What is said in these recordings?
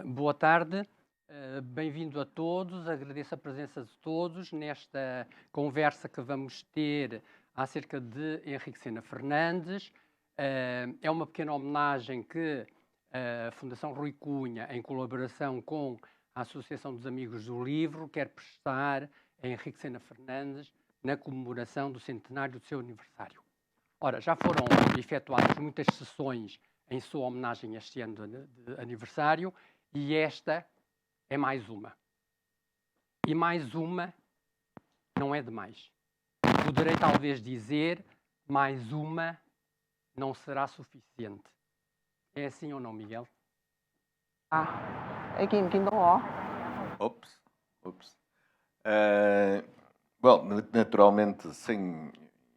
Boa tarde, bem-vindo a todos. Agradeço a presença de todos nesta conversa que vamos ter acerca de Henrique Sena Fernandes. É uma pequena homenagem que a Fundação Rui Cunha, em colaboração com a Associação dos Amigos do Livro, quer prestar a Henrique Sena Fernandes na comemoração do centenário do seu aniversário. Ora, já foram efetuadas muitas sessões em sua homenagem este ano de aniversário e esta é mais uma. E mais uma não é demais. Poderei talvez dizer, mais uma não será suficiente. É assim ou não, Miguel? Ops, ops. Bom, naturalmente, sim,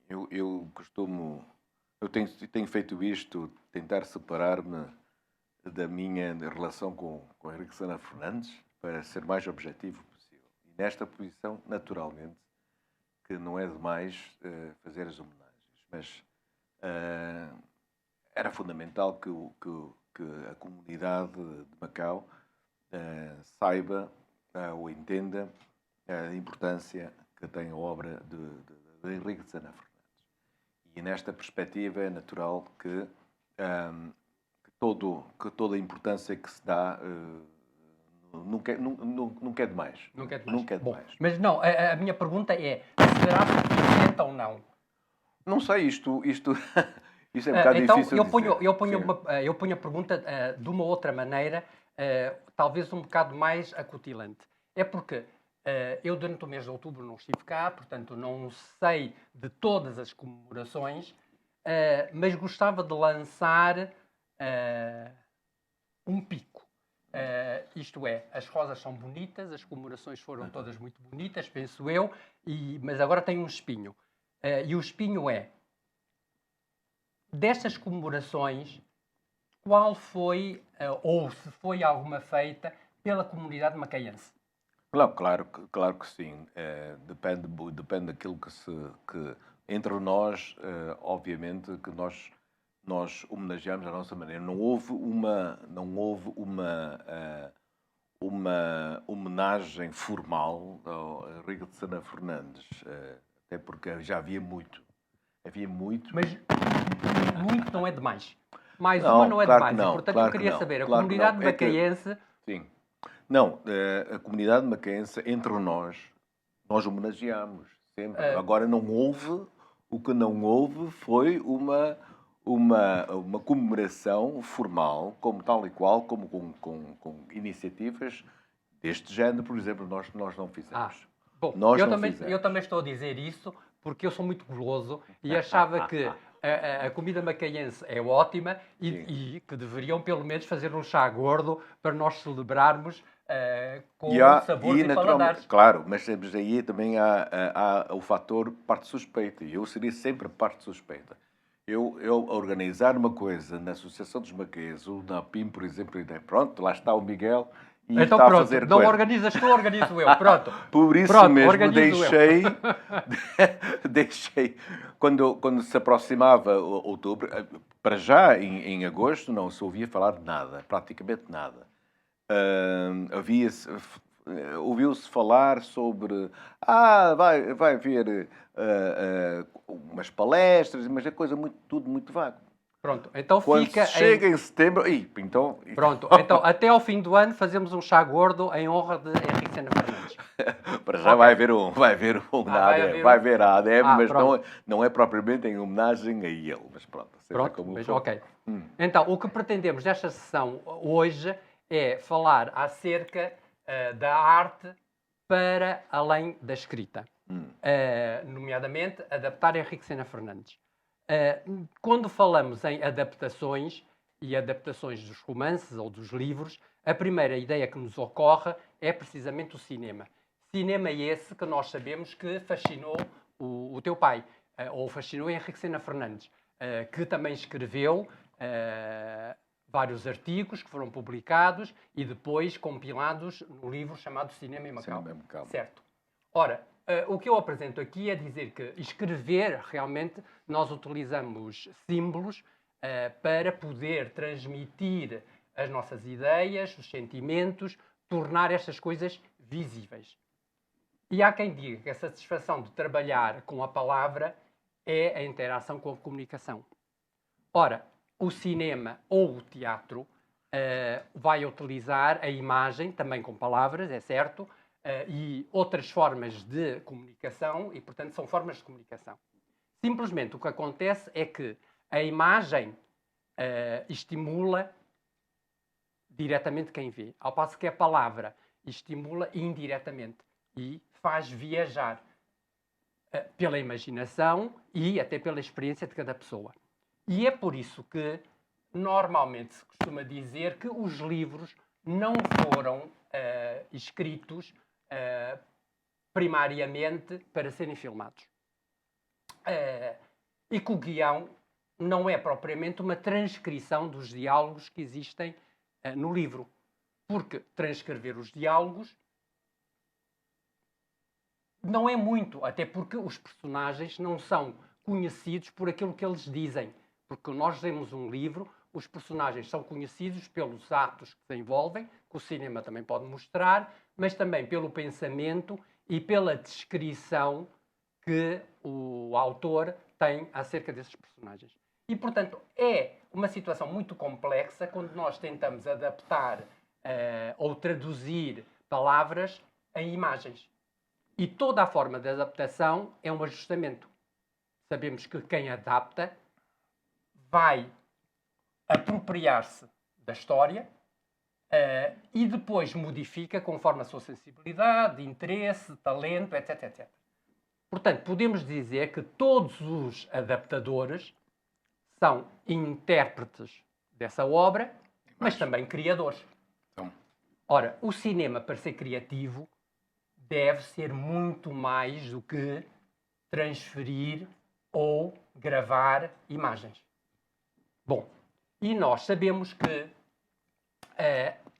eu costumo, eu tenho feito isto, tentar separar-me da minha relação com Henrique Sena Fernandes para ser mais objetivo possível. E nesta posição, naturalmente, que não é demais fazer as homenagens, mas era fundamental que a comunidade de Macau saiba ou entenda a importância que tem a obra de Henrique de Sena Fernandes. E nesta perspectiva é natural que toda a importância que se dá nunca é demais. Nunca é demais. Nunca é Bom, demais. mas não, a minha pergunta é, será suficiente ou não? Não sei, isto é um bocado então, difícil de dizer. eu ponho a pergunta de uma outra maneira, talvez um bocado mais acutilante. É porque eu, durante o mês de outubro, não estive cá, portanto, não sei de todas as comemorações, mas gostava de lançar um pico. Isto é, as rosas são bonitas, as comemorações foram todas muito bonitas, penso eu, mas agora tem um espinho. E o espinho é, destas comemorações, qual foi, ou se foi alguma feita, pela comunidade macaense? Claro que sim. Depende daquilo que entre nós, obviamente, que nós homenageamos à nossa maneira. Não houve uma homenagem formal ao Henrique de Sena Fernandes, até porque já havia muito. Mas muito não é demais. Mais Não, uma não é claro que demais. não, E, portanto, eu claro que queria não, saber, a claro que não. comunidade macaense... Sim. Não, a comunidade macaense, entre nós homenageamos sempre. Agora, o que não houve foi uma comemoração formal, como tal e qual, como com iniciativas deste género, por exemplo, nós não fizemos. Bom, Nós eu não também, fizemos. eu também estou a dizer isso porque eu sou muito goloso e achava que a comida macaense é ótima e que deveriam pelo menos fazer um chá gordo para nós celebrarmos com sabores e paladares. Claro, mas aí também há o fator parte suspeita, e eu seria sempre parte suspeita. Eu organizar uma coisa na Associação dos Macaenses, ou na PIM, por exemplo, e pronto, lá está o Miguel, e Então está a pronto, fazer não coisa. organizas tu, organizo eu. Pronto. Por isso Pronto, mesmo organizo deixei quando se aproximava outubro, para já em agosto não se ouvia falar de nada, praticamente nada. Ouviu-se falar sobre vai haver umas palestras, mas é tudo muito vago. Pronto, então Quando fica chega em setembro, então Pronto, então até ao fim do ano fazemos um chá gordo em honra de Henrique Sena Fernandes. para já vai haver um na ADEB, vai haver a ADEB, mas não é propriamente em homenagem a ele, mas pronto. Pronto, mas ok. Então, o que pretendemos nesta sessão hoje é falar acerca da arte para além da escrita. Nomeadamente, adaptar Henrique Sena Fernandes. Quando falamos em adaptações e adaptações dos romances ou dos livros, a primeira ideia que nos ocorre é precisamente o cinema. Cinema esse que nós sabemos que fascinou o teu pai, ou fascinou Henrique Sena Fernandes, que também escreveu vários artigos que foram publicados e depois compilados no livro chamado Cinema em Macau. Certo. Ora, o que eu apresento aqui é dizer que escrever, realmente, nós utilizamos símbolos para poder transmitir as nossas ideias, os sentimentos, tornar estas coisas visíveis. E há quem diga que a satisfação de trabalhar com a palavra é a interação com a comunicação. Ora, o cinema ou o teatro vai utilizar a imagem, também com palavras, é certo, e outras formas de comunicação, e, portanto, são formas de comunicação. Simplesmente o que acontece é que a imagem estimula diretamente quem vê, ao passo que a palavra estimula indiretamente e faz viajar pela imaginação e até pela experiência de cada pessoa. E é por isso que normalmente se costuma dizer que os livros não foram escritos primariamente para serem filmados. E que o guião não é propriamente uma transcrição dos diálogos que existem no livro. Porque transcrever os diálogos não é muito, até porque os personagens não são conhecidos por aquilo que eles dizem. Porque nós lemos um livro, os personagens são conhecidos pelos atos que se envolvem, que o cinema também pode mostrar, mas também pelo pensamento e pela descrição que o autor tem acerca desses personagens. E, portanto, é uma situação muito complexa quando nós tentamos adaptar ou traduzir palavras em imagens. E toda a forma de adaptação é um ajustamento. Sabemos que quem adapta vai apropriar-se da história e depois modifica conforme a sua sensibilidade, interesse, talento, etc, etc. Portanto, podemos dizer que todos os adaptadores são intérpretes dessa obra, mas também criadores. Então. Ora, o cinema, para ser criativo, deve ser muito mais do que transferir ou gravar imagens. Bom, e nós sabemos que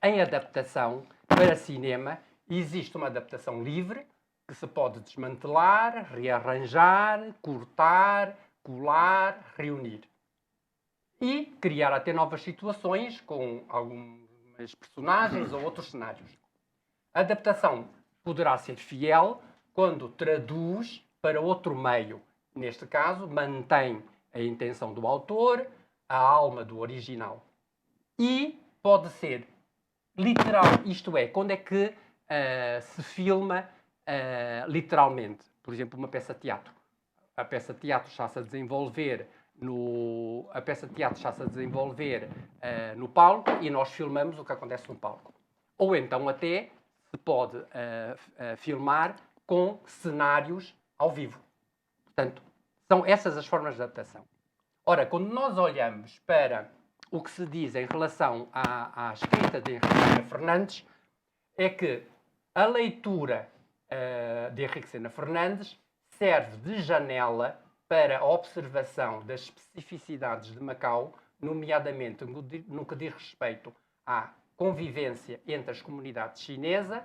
em adaptação para cinema existe uma adaptação livre que se pode desmantelar, rearranjar, cortar, colar, reunir. E criar até novas situações com algumas personagens ou outros cenários. A adaptação poderá ser fiel quando traduz para outro meio. Neste caso, mantém a intenção do autor, a alma do original. E pode ser literal, isto é, quando é que se filma literalmente. Por exemplo, uma peça de teatro. A peça de teatro está-se a desenvolver no palco e nós filmamos o que acontece no palco. Ou então até se pode filmar com cenários ao vivo. Portanto, são essas as formas de adaptação. Ora, quando nós olhamos para o que se diz em relação à escrita de Henrique Sena Fernandes, é que a leitura de Henrique Sena Fernandes serve de janela para a observação das especificidades de Macau, nomeadamente no que diz respeito à convivência entre as comunidades chinesa,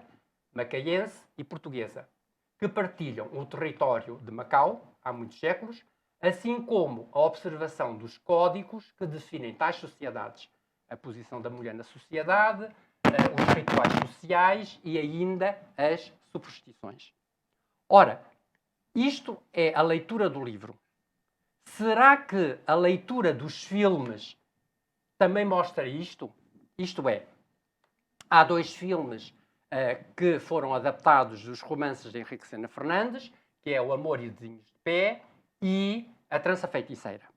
macaense e portuguesa, que partilham o território de Macau há muitos séculos, assim como a observação dos códigos que definem tais sociedades, a posição da mulher na sociedade, os rituais sociais e ainda as superstições. Ora, isto é a leitura do livro. Será que a leitura dos filmes também mostra isto? Isto é, há 2 filmes que foram adaptados dos romances de Henrique Sena Fernandes, que é O Amor e Dedinhos de Pé e A Trança Feiticeira.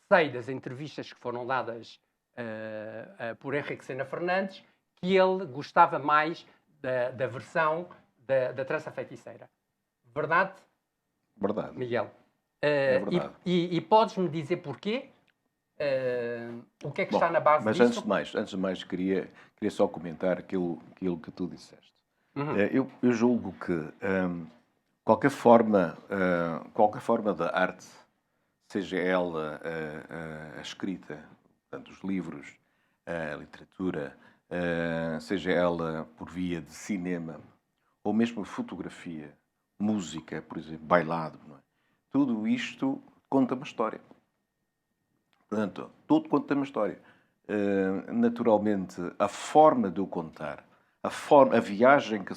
Sei das entrevistas que foram dadas por Henrique Sena Fernandes que ele gostava mais da versão da Trança Feiticeira. Verdade? Verdade. Miguel. É verdade. E podes-me dizer porquê? O que é que está na base mas disso? Mas antes de mais queria só comentar aquilo que tu disseste. Uhum. Eu julgo que qualquer forma da arte, seja ela a escrita, portanto, os livros, a literatura, seja ela por via de cinema, ou mesmo fotografia, música, por exemplo, bailado, não é? Tudo isto conta uma história. Portanto, tudo conta uma história. naturalmente, a forma de o contar, a viagem que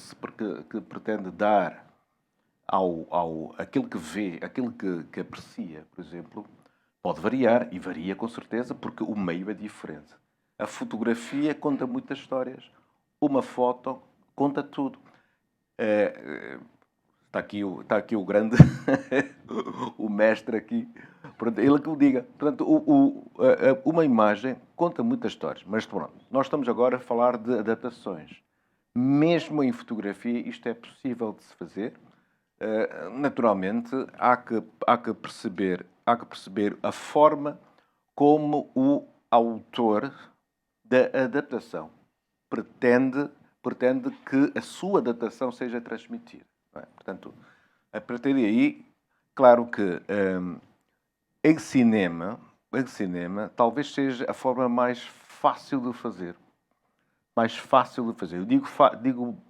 pretende dar aquilo que vê, aquilo que aprecia, por exemplo, pode variar, e varia com certeza, porque o meio é diferente. A fotografia conta muitas histórias. Uma foto conta tudo. Está aqui o grande, o mestre aqui. Pronto, ele que o diga. Portanto, uma imagem conta muitas histórias. Mas pronto, nós estamos agora a falar de adaptações. Mesmo em fotografia, isto é possível de se fazer. Naturalmente, há que perceber a forma como o autor da adaptação pretende que a sua adaptação seja transmitida. Não é? Portanto, a partir daí, claro que em cinema talvez seja a forma mais fácil de fazer. Mais fácil de fazer. Eu digo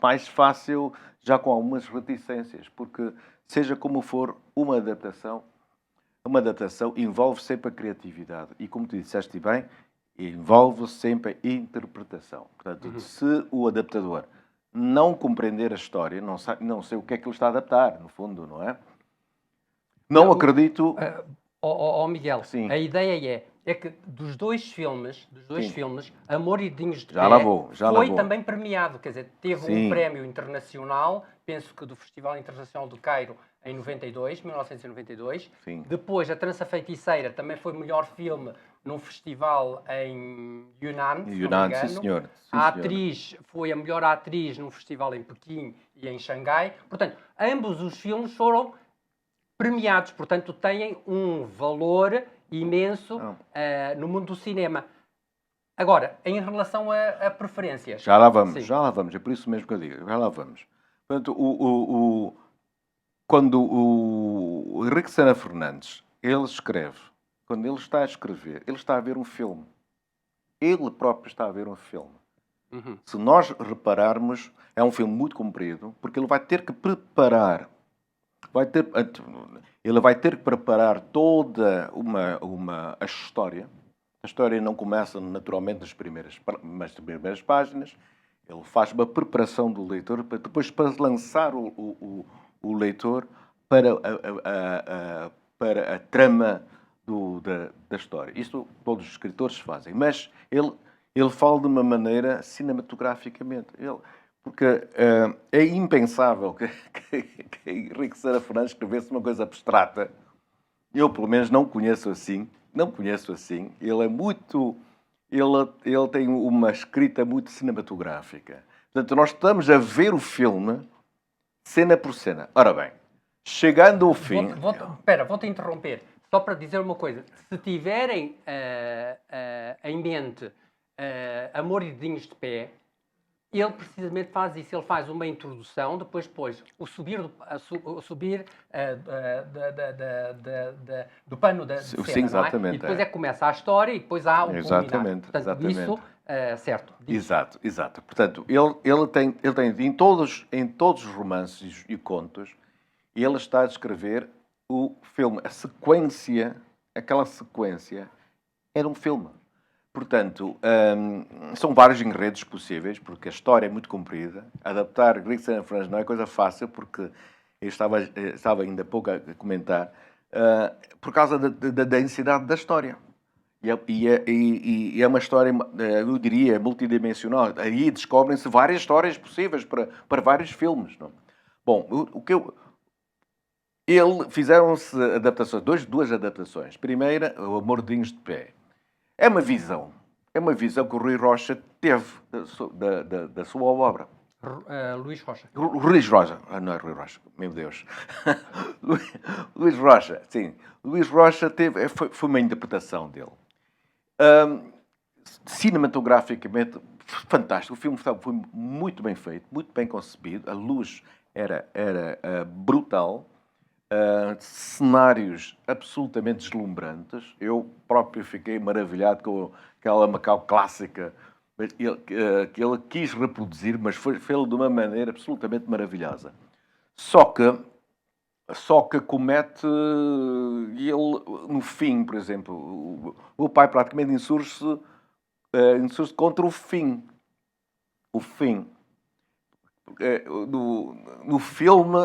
mais fácil já com algumas reticências, porque seja como for, uma adaptação envolve sempre a criatividade. E como tu disseste bem, envolve sempre a interpretação. Portanto, se o adaptador não compreender a história, não sei o que é que ele está a adaptar, no fundo, não é? Não acredito... Miguel, sim. A ideia é que dos dois filmes, Amor e Dinhos de Pé, foi também premiado. Quer dizer, teve um prémio internacional, penso que do Festival Internacional do Cairo, em 1992. Sim. Depois, A Trança Feiticeira também foi o melhor filme num festival em Yunnan, se não me engano. Sim, senhor. A atriz foi a melhor atriz num festival em Pequim e em Xangai. Portanto, ambos os filmes foram premiados, portanto, têm um valor imenso no mundo do cinema. Agora, em relação a preferências... Já lá vamos. É por isso mesmo que eu digo. Já lá vamos. Portanto, quando o Henrique Sena Fernandes, ele escreve, quando ele está a escrever, ele está a ver um filme. Ele próprio está a ver um filme. Se nós repararmos, é um filme muito comprido, porque ele vai ter que preparar... Ele vai ter que preparar toda a história. A história não começa naturalmente nas primeiras páginas. Ele faz uma preparação do leitor para lançar o leitor para a trama da história. Isto todos os escritores fazem. Mas ele fala de uma maneira cinematograficamente. Porque é impensável que Henrique Sena Fernandes escrevesse uma coisa abstrata. Eu, pelo menos, não conheço assim. Ele é muito... Ele tem uma escrita muito cinematográfica. Portanto, nós estamos a ver o filme cena por cena. Ora bem, chegando ao fim... Vou-te interromper. Só para dizer uma coisa. Se tiverem em mente Amor e Dinhos de Pé, ele precisamente faz isso. Ele faz uma introdução, depois o subir do pano da cena, sim, exatamente, não é? E depois é que começa a história e depois há o culminar. Portanto, isso, certo. Exato. Portanto, ele tem em todos os romances e contos, ele está a descrever o filme. Aquela sequência era um filme. Portanto, são vários enredos possíveis, porque a história é muito comprida. Adaptar Henrique Sena Fernandes não é coisa fácil, porque eu estava ainda há pouco a comentar, por causa da densidade da história. E é uma história, eu diria, multidimensional. Aí descobrem-se várias histórias possíveis para vários filmes. Não? Bom, fizeram-se adaptações, duas adaptações. Primeira, O Amor de Dinhos de Pé. É uma visão que o Rui Rocha teve da sua obra. Luís Rocha. Luís Rocha. Não é Rui Rocha, meu Deus. Luís Rocha, sim. Luís Rocha foi uma interpretação dele. Cinematograficamente, fantástico. O filme foi muito bem feito, muito bem concebido. A luz era brutal. Cenários absolutamente deslumbrantes. Eu próprio fiquei maravilhado com aquela Macau clássica que ele quis reproduzir, mas fez-lo de uma maneira absolutamente maravilhosa. Só que comete ele, no fim, por exemplo, o pai praticamente insurge-se insurge contra o fim. O fim. No filme,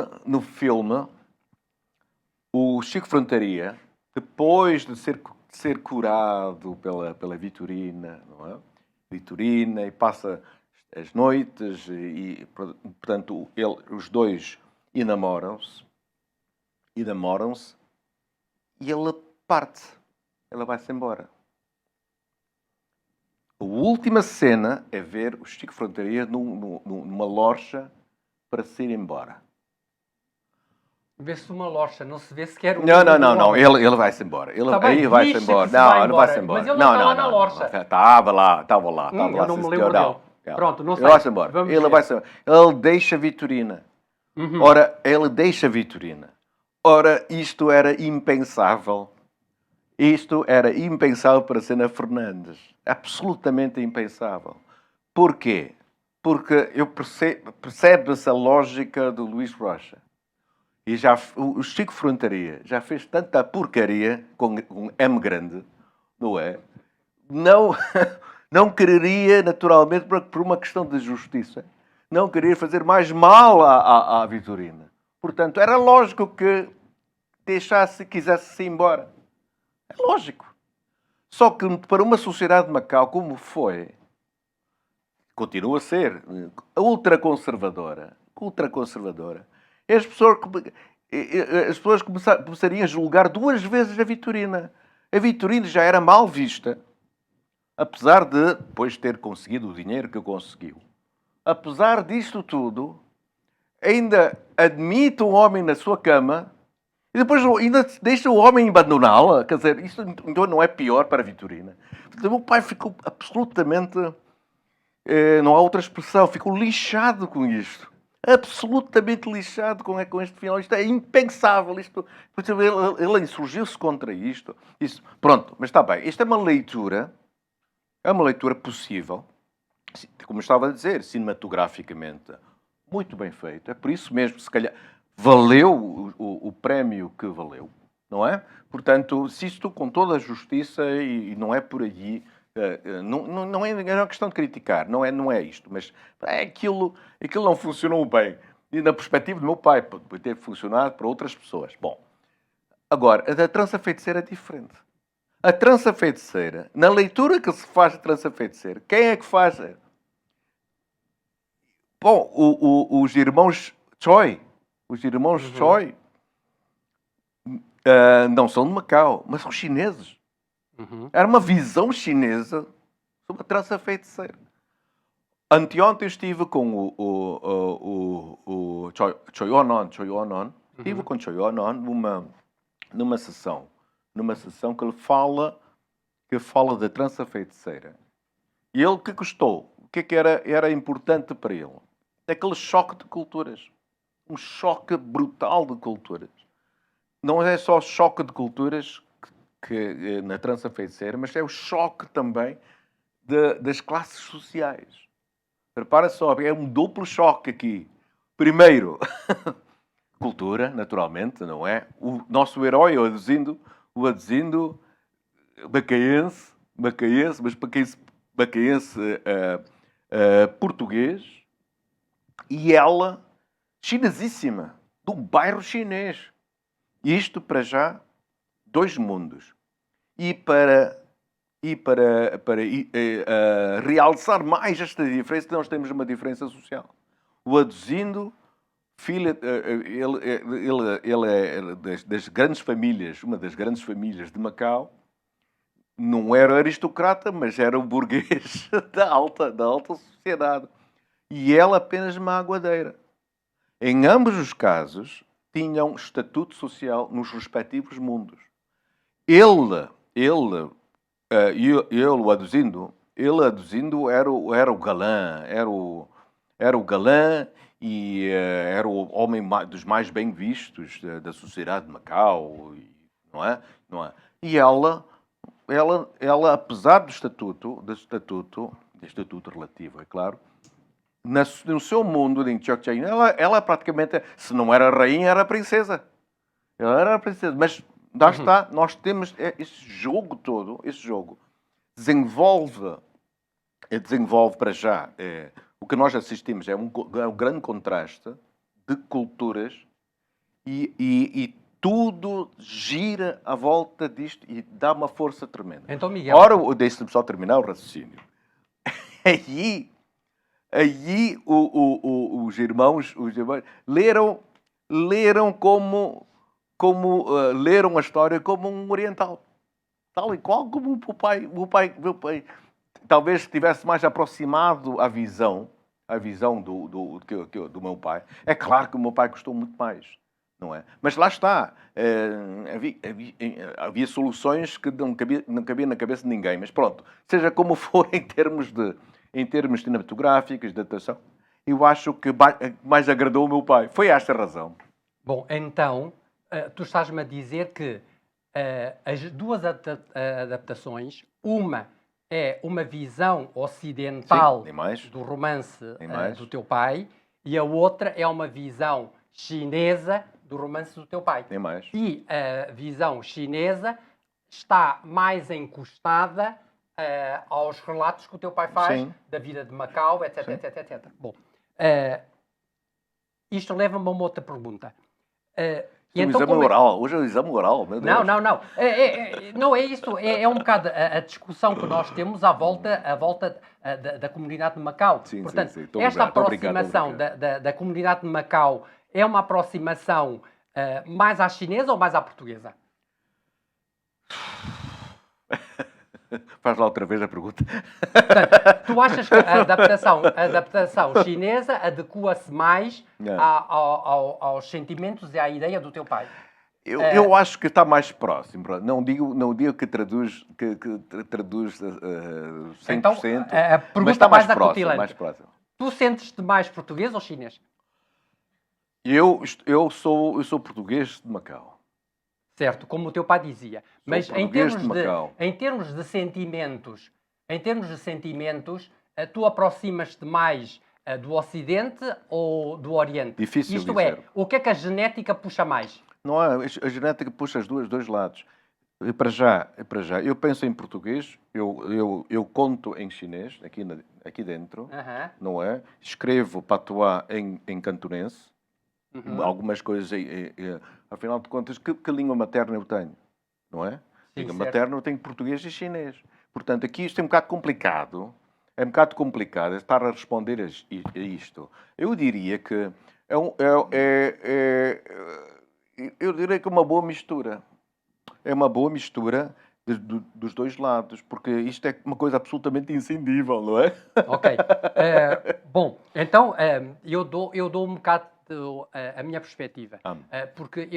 o Chico Frontaria, depois de ser curado pela Vitorina, não é? Vitorina, e passa as noites, e portanto, os dois enamoram-se, e ele parte. Ela vai-se embora. A última cena é ver o Chico Frontaria numa loja para se ir embora. Vê-se uma loja, não se vê sequer Não. Ele vai-se embora. Aí vai-se embora. Não vai-se embora. Mas ele não está lá na loja. Estava lá. Eu não me lembro dele. Pronto, não sei. Ele vai-se embora. Ele deixa a Vitorina. Ora, ele deixa a Vitorina. Ora, isto era impensável. Isto era impensável para Sena Fernandes. Absolutamente impensável. Porquê? Porque percebe-se a lógica do Luís Rocha. E o Chico Frontaria já fez tanta porcaria com M grande, não é? Não quereria, naturalmente, por uma questão de justiça, não queria fazer mais mal à Vitorina. Portanto, era lógico que quisesse-se ir embora. É lógico. Só que para uma sociedade de Macau, como foi, continua a ser ultraconservadora, as pessoas começariam a julgar 2 vezes a Vitorina. A Vitorina já era mal vista, apesar de depois ter conseguido o dinheiro que conseguiu. Apesar disto tudo, ainda admite um homem na sua cama e depois ainda deixa o homem abandoná-la. Quer dizer, isto então não é pior para a Vitorina. O meu pai ficou absolutamente... não há outra expressão. Ficou lixado com isto. Absolutamente lixado com este final. Isto é impensável. Ele insurgiu-se contra isto. Pronto, mas está bem. Isto é uma leitura possível. Como eu estava a dizer, cinematograficamente muito bem feita. É por isso mesmo, se calhar, valeu o prémio que valeu, não é? Portanto, se isto com toda a justiça, e não é por aí, não é uma questão de criticar, não é isto, mas aquilo não funcionou bem. E na perspectiva do meu pai, pode ter funcionado para outras pessoas. Bom, agora, a trança feiticeira é diferente. A trança feiticeira, na leitura que se faz de trança feiticeira, quem é que faz? Bom, os irmãos Choi. Os irmãos Choi não são de Macau, mas são chineses. Era uma visão chinesa sobre a trança feiticeira. Anteontem estive com o Choi On-on. Estive com Choi On-on numa sessão que ele fala da trança feiticeira. E ele que gostou. O que é que era importante para ele? Aquele choque de culturas. Um choque brutal de culturas. Não é só choque de culturas que na trança feiticeira, mas é o choque também das classes sociais. Repara só, é um duplo choque aqui. Primeiro, cultura, naturalmente, não é? O nosso herói, o Aduzindo macaense, mas macaense português, e ela, chinesíssima, de um bairro chinês. Isto, para já, 2 mundos. E para realçar mais esta diferença, nós temos uma diferença social. O Aduzindo, filho, ele é das grandes famílias, uma das grandes famílias de Macau. Não era aristocrata, mas era um burguês da alta sociedade. E ela apenas uma aguadeira. Em ambos os casos, tinham estatuto social nos respectivos mundos. Ele o Aduzindo era o galã, era o galã e era o homem dos mais bem vistos da sociedade de Macau, não é? E ela, apesar do estatuto relativo, é claro, no seu mundo de Chokchain, ela praticamente, se não era rainha, era princesa. Ela era princesa, mas nós temos esse jogo todo, desenvolve desenvolve para já. O que nós assistimos é um grande contraste de culturas e tudo gira à volta disto e dá uma força tremenda. Então, Miguel... Ora, deixe-me só terminar o raciocínio. Aí os irmãos leram como leram a história como um oriental. Tal e qual como meu pai talvez estivesse mais aproximado à visão do meu pai. É claro que o meu pai gostou muito mais, não é? Mas lá está. Havia soluções que não cabia na cabeça de ninguém. Mas pronto, seja como for em termos cinematográficos, de adaptação, eu acho que mais agradou o meu pai. Foi esta a razão. Bom, então, tu estás-me a dizer que as duas adaptações, uma é uma visão ocidental do romance do teu pai e a outra é uma visão chinesa do romance do teu pai. Tem mais. E a visão chinesa está mais encostada aos relatos que o teu pai faz da vida de Macau, etc, etc, etc. Bom, isto leva-me a uma outra pergunta. Então, exame oral. Hoje é o exame oral, meu Deus. Não. Não é isso. É um bocado a discussão que nós temos à volta da comunidade de Macau. Sim, portanto, sim. Esta aproximação da comunidade de Macau é uma aproximação mais à chinesa ou mais à portuguesa? Faz lá outra vez a pergunta. Portanto, tu achas que a adaptação chinesa adequa-se mais aos sentimentos e à ideia do teu pai? Eu acho que está mais próximo. Não digo que traduz 100%, então, a pergunta mas está mais próximo. Tu sentes-te mais português ou chinês? Eu sou português de Macau. Certo, como o teu pai dizia. Mas em termos de sentimentos, tu aproximas-te mais do Ocidente ou do Oriente? Difícil Isto dizer. o que é que a genética puxa mais? Não é, a genética puxa os dois lados. Para já. Eu penso em português, eu conto em chinês, aqui dentro, não é? Escrevo patuá em cantonense. Algumas coisas, afinal de contas, que língua materna eu tenho, não é? Língua materna eu tenho português e chinês. Portanto, aqui isto é um bocado complicado. É um bocado complicado estar a responder a isto. Eu diria que eu diria que é uma boa mistura. É uma boa mistura dos dois lados, porque isto é uma coisa absolutamente inscindível, não é? Ok. Bom, então eu dou um bocado a minha perspectiva. Porque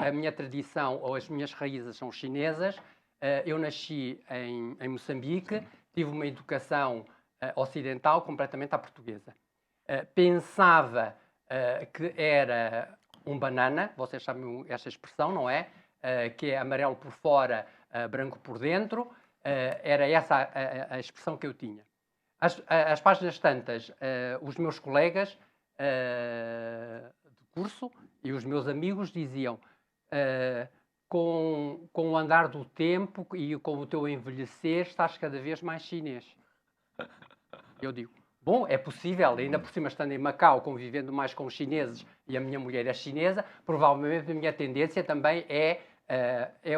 a minha tradição ou as minhas raízes são chinesas. Eu nasci em Moçambique, tive uma educação ocidental completamente à portuguesa. Pensava que era um banana, vocês sabem esta expressão, não é? Que é amarelo por fora, branco por dentro. Era essa a expressão que eu tinha. Às páginas tantas, os meus colegas de curso e os meus amigos diziam com o andar do tempo e com o teu envelhecer estás cada vez mais chinês. Eu digo, bom, é possível, ainda por cima estando em Macau, convivendo mais com os chineses e a minha mulher é chinesa, provavelmente a minha tendência também é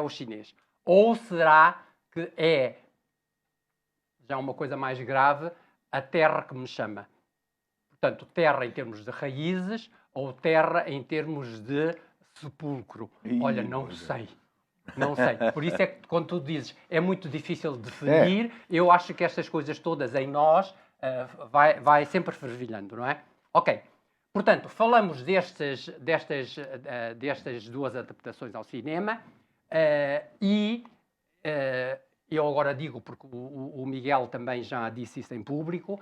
o chinês. Ou será que é, já uma coisa mais grave, a terra que me chama? Portanto, terra em termos de raízes ou terra em termos de sepulcro? Olha, não sei. Não sei. Por isso é que quando tu dizes é muito difícil definir, eu acho que estas coisas todas em nós vai sempre fervilhando, não é? Ok. Portanto, falamos destas duas adaptações ao cinema e eu agora digo, porque o Miguel também já disse isso em público,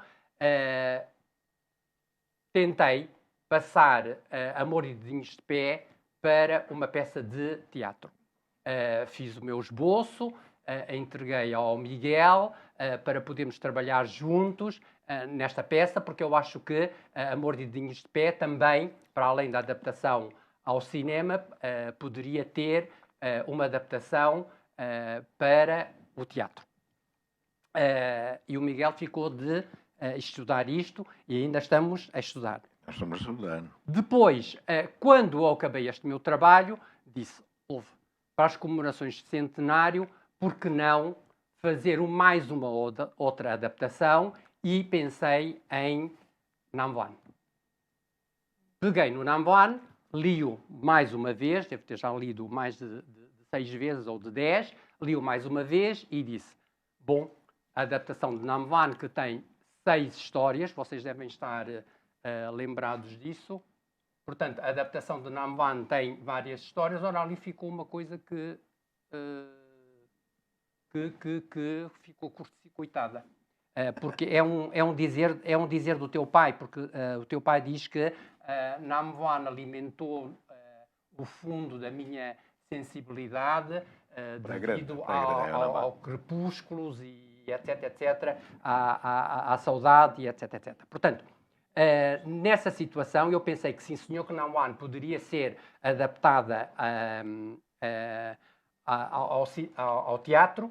tentei passar Amor e Dedinhos de Pé para uma peça de teatro. Fiz o meu esboço, entreguei ao Miguel para podermos trabalhar juntos nesta peça, porque eu acho que Amor e Dedinhos de Pé também, para além da adaptação ao cinema, poderia ter uma adaptação para o teatro. E o Miguel ficou de estudar isto e ainda estamos a estudar. Nós estamos estudando. Depois, quando eu acabei este meu trabalho, disse, para as comemorações de centenário, por que não fazer mais uma outra adaptação? E pensei em Nam Van. Peguei no Nam Van, li-o mais uma vez, devo ter já lido mais de 6 vezes ou de 10, li-o mais uma vez e disse, bom, a adaptação de Nam Van, que tem 6 histórias, vocês devem estar lembrados disso. Portanto, a adaptação de Nam Van tem várias histórias. Ora, ali ficou uma coisa que ficou curto-circuitada. Porque é um dizer do teu pai, porque o teu pai diz que Nam Van alimentou o fundo da minha sensibilidade devido ao crepúsculos e etc, à saudade e etc. Portanto, nessa situação, eu pensei que sim, senhor, que Nam Van poderia ser adaptada ao teatro,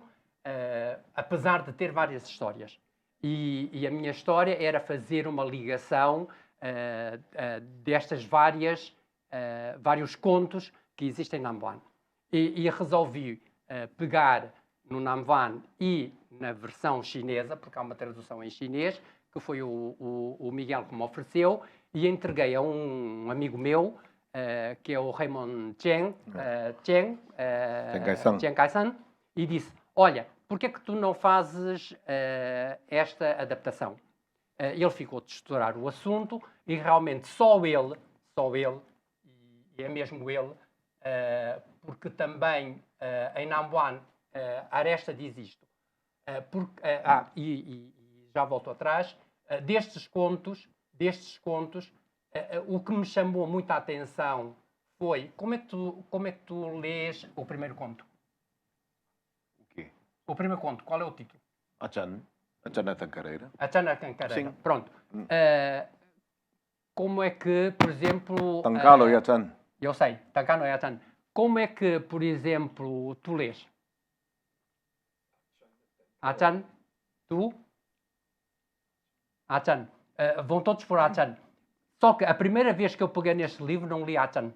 apesar de ter várias histórias. E a minha história era fazer uma ligação destas vários contos que existem em Nam Van. E resolvi pegar no Nam Van e na versão chinesa, porque há uma tradução em chinês, que foi o Miguel que me ofereceu, e entreguei a um amigo meu, que é o Raymond Chen Kai-san, e disse, olha, porquê é que tu não fazes esta adaptação? Ele ficou de estudar o assunto e realmente só ele, e é mesmo ele, porque também em Nam Van Aresta diz isto, e já volto atrás, destes contos, o que me chamou muita atenção foi como é que tu lês o primeiro conto? O quê? O primeiro conto, qual é o título? Achan a Tancareira. Achan a Tancareira. Sim. Pronto. Como é que, por exemplo... Tancalo e Achan. Eu sei, Tancalo e Achan. Como é que, por exemplo, tu lês? Achan? Tu? Achan. Vão todos por Achan. Só que a primeira vez que eu peguei neste livro não li Achan.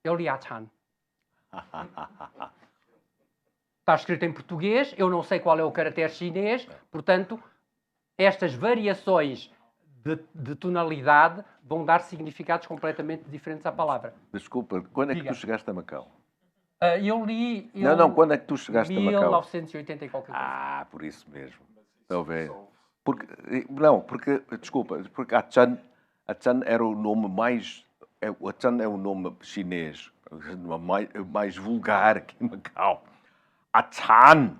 Eu li Achan. Está escrito em português, eu não sei qual é o caractere chinês, portanto, estas variações de tonalidade vão dar significados completamente diferentes à palavra. Desculpa, quando é que tu chegaste a Macau? Eu li... quando é que tu chegaste a Macau? 1980 e qualquer coisa. Por isso mesmo. Talvez. Porque Achan era o nome mais... Achan é o nome chinês mais vulgar aqui em Macau. Achan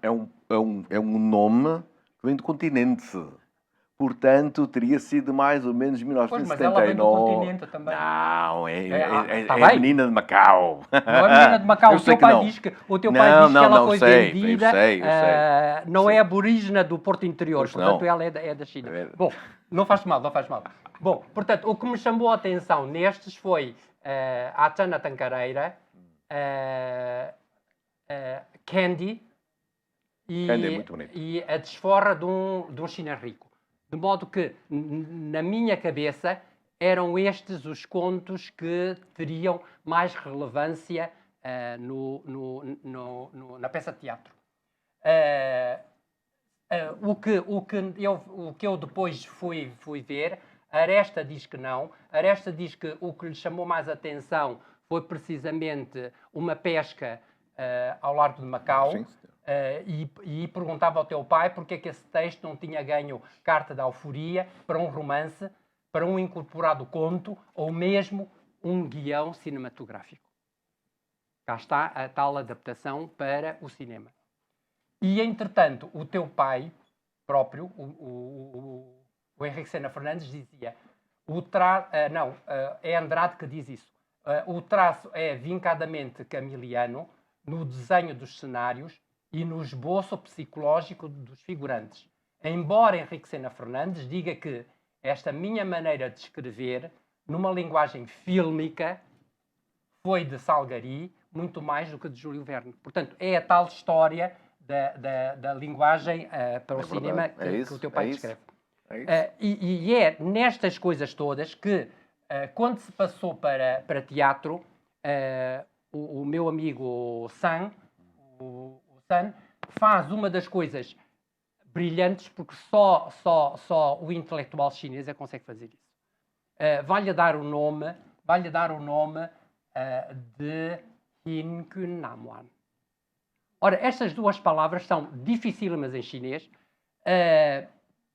é um nome que vem do continente. Portanto, teria sido mais ou menos 1979. Pois, mas ela vem do continente também. Não, é a menina de Macau. Não é menina de Macau. O teu pai diz que ela foi vendida. Eu sei. Não é aborígena do Porto Interior. Pois portanto, não. Ela é da China. Bom, não faz mal. Bom, portanto, o que me chamou a atenção nestes foi a Achan a Tancareira, Candy Candy é muito bonito. e a desforra de um chinês rico. De modo que, na minha cabeça, eram estes os contos que teriam mais relevância na peça de teatro. O que eu depois fui ver, Aresta diz que não. Aresta diz que o que lhe chamou mais atenção foi precisamente uma pesca ao largo de Macau. Sim. E perguntava ao teu pai porque é que esse texto não tinha ganho carta de alforria para um romance, para um incorporado conto ou mesmo um guião cinematográfico. Cá está a tal adaptação para o cinema. E, entretanto, o teu pai próprio, o Henrique Sena Fernandes, dizia... é Andrade que diz isso. O traço é vincadamente camiliano no desenho dos cenários e no esboço psicológico dos figurantes. Embora Henrique Sena Fernandes diga que esta minha maneira de escrever, numa linguagem fílmica, foi de Salgari muito mais do que de Júlio Verne. Portanto, é a tal história da linguagem para o cinema que o teu pai descreve. E é nestas coisas todas que, quando se passou para teatro, o meu amigo San, o San, faz uma das coisas brilhantes, porque só o intelectual chinês consegue fazer isso. Vai-lhe dar o nome de Hin Kun Nam Wan. Ora, estas duas palavras são dificílimas em chinês.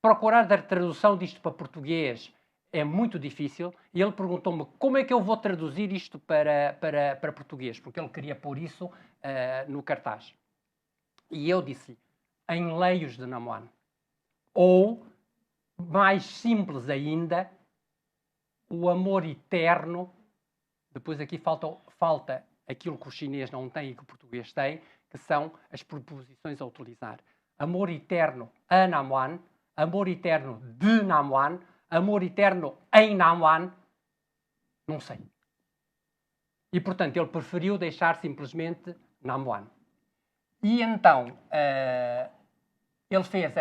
Procurar dar tradução disto para português é muito difícil. E ele perguntou-me como é que eu vou traduzir isto para português, porque ele queria pôr isso no cartaz. E eu disse-lhe, em Leios de Nam-Wan. Ou, mais simples ainda, o amor eterno. Depois aqui falta aquilo que o chinês não tem e que o português tem, que são as preposições a utilizar. Amor eterno a Nam-Wan, amor eterno de Nam-Wan, amor eterno em Nam-Wan, não sei. E, portanto, ele preferiu deixar simplesmente Nam-Wan. E então, ele fez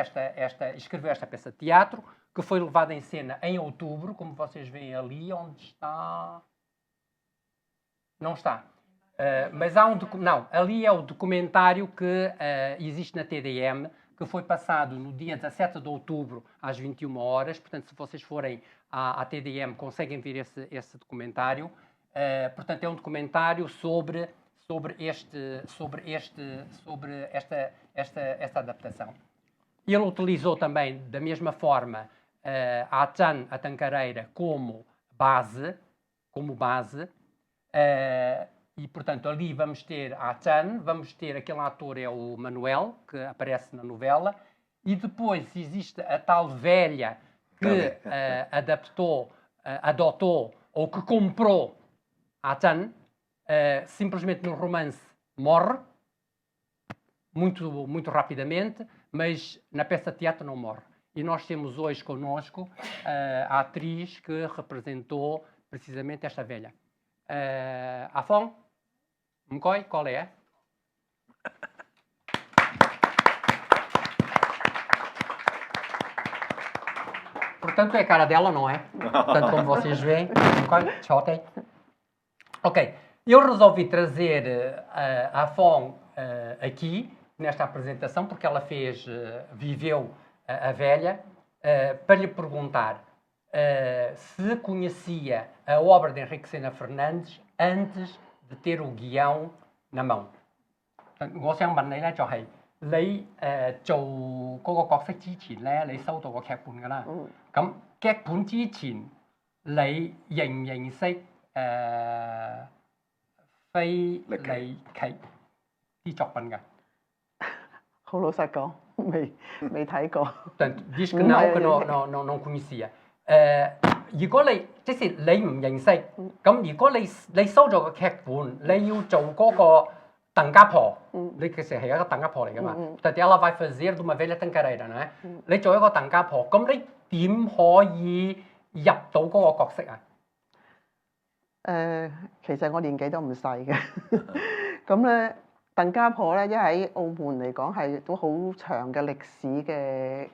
escreveu esta peça de teatro, que foi levada em cena em outubro, como vocês veem ali, onde está... Não está. Mas há não, ali é o documentário que existe na TDM, que foi passado no dia 17 de outubro, às 21 horas. Portanto, se vocês forem à TDM, conseguem ver esse documentário. Portanto, é um documentário sobre esta adaptação. Ele utilizou também, da mesma forma, a Chan, a Tancareira, como base. E, portanto, ali vamos ter a Chan, vamos ter aquele ator, é o Manuel, que aparece na novela, e depois existe a tal velha que adotou ou que comprou a Chan, simplesmente no romance morre, muito rapidamente, mas na peça de teatro não morre. E nós temos hoje connosco a atriz que representou precisamente esta velha. A Phong, Mcoy, qual é? Portanto, é a cara dela, não é? Portanto, como vocês veem, Mcoy, chotem. Ok, eu resolvi trazer a Phong aqui, nesta apresentação, porque ela viveu a velha, para lhe perguntar se conhecia a obra de Henrique Sena Fernandes antes de ter o guião na mão. 我想問你咧，就係你做嗰個角色之前咧，你收到個劇本㗎啦。咁劇本之前，你認唔認識菲利奇啲作品㗎？好老實講，未睇過。Diz que não conhecia. 如果你即使你唔認識，咁如果你收咗個劇本，你要做嗰個鄧家婆，你其實係一個鄧家婆嚟㗎嘛。但係ela vai fazer de uma velha tancareira，não é？你做一個鄧家婆，咁你點可以入到嗰個角色啊？其實我年紀都唔細嘅，咁咧鄧家婆咧，因為喺澳門嚟講係都好長嘅歷史嘅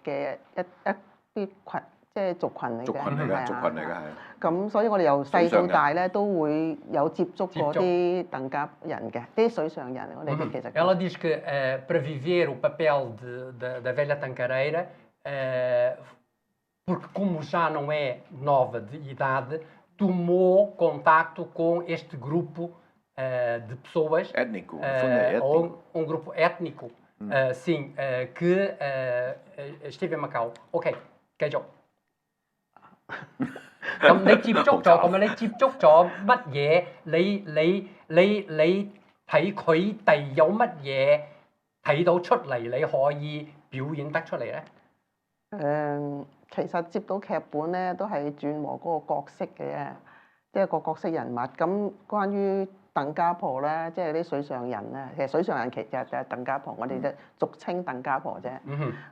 一啲群。即係族群嚟嘅，族群嚟嘅係。咁所以我哋由細到大咧都會有接觸過啲鄧家人嘅，啲水上人。我哋其實。Ela diz que para viver o papel da velha tancareira, porque como já não é nova de idade, tomou contacto com este grupo de pessoas. Étnico, ou um grupo étnico, sim, que esteve em Macau. Ok, 繼續。咁你接觸咗乜嘢？你睇佢哋有乜嘢睇到出嚟，你可以表演得出嚟咧？其實接到劇本咧，都係轉和嗰個角色嘅，即係個角色人物。咁關於鄧家婆咧，即係啲水上人咧，其實水上人其實就係鄧家婆，我哋就俗稱鄧家婆啫。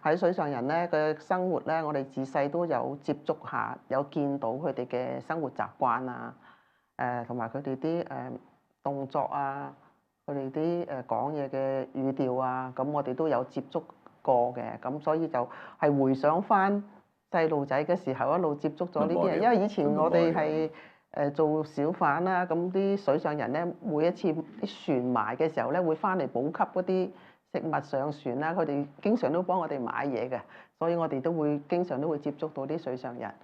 喺水上人咧嘅生活咧，我哋自細都有接觸下，有見到佢哋嘅生活習慣啊，同埋佢哋啲動作啊，佢佢哋啲講嘢嘅語調啊，咁我哋都有接觸過嘅，咁所以就係回想翻細路仔嘅時候一路接觸咗呢啲嘢，因為以前我哋係做小販啦，咁啲水上人咧每一次啲船埋嘅時候咧會翻嚟補給嗰啲食物上船啦，佢哋經常都幫我哋買嘢嘅，所以我哋都會經常都會接觸到啲水上人，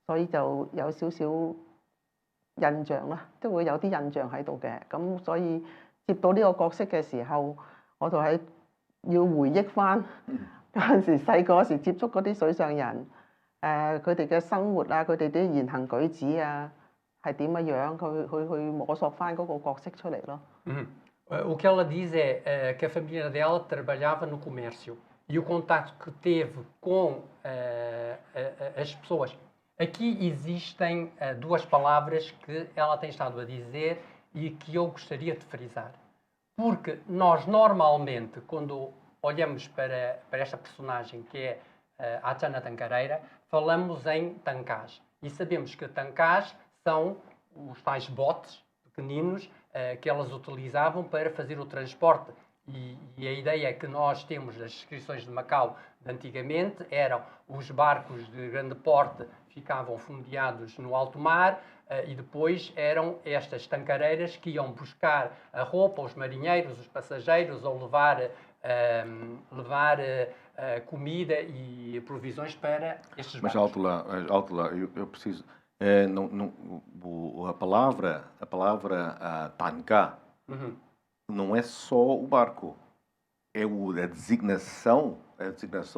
所以就有少少印象啦，都會有啲印象喺度嘅，咁所以接到呢個角色嘅時候，我就係要回憶翻嗰陣時細個嗰時接觸嗰啲水上人，佢哋嘅生活啊，佢哋啲言行舉止啊，係點嘅樣，去摸索翻嗰個角色出嚟咯。O que ela diz é que a família dela trabalhava no comércio e o contato que teve com as pessoas. Aqui existem duas palavras que ela tem estado a dizer e que eu gostaria de frisar. Porque nós normalmente, quando olhamos para esta personagem que é a Chana Tancareira, falamos em tancás. E sabemos que tancás são os tais botes pequeninos que elas utilizavam para fazer o transporte. E a ideia que nós temos das descrições de Macau de antigamente eram os barcos de grande porte ficavam fundeados no alto mar e depois eram estas tancareiras que iam buscar a roupa, os marinheiros, os passageiros ou levar comida e provisões para estes barcos. Mas alto lá, eu preciso... a palavra tanca não é só o barco, é a designação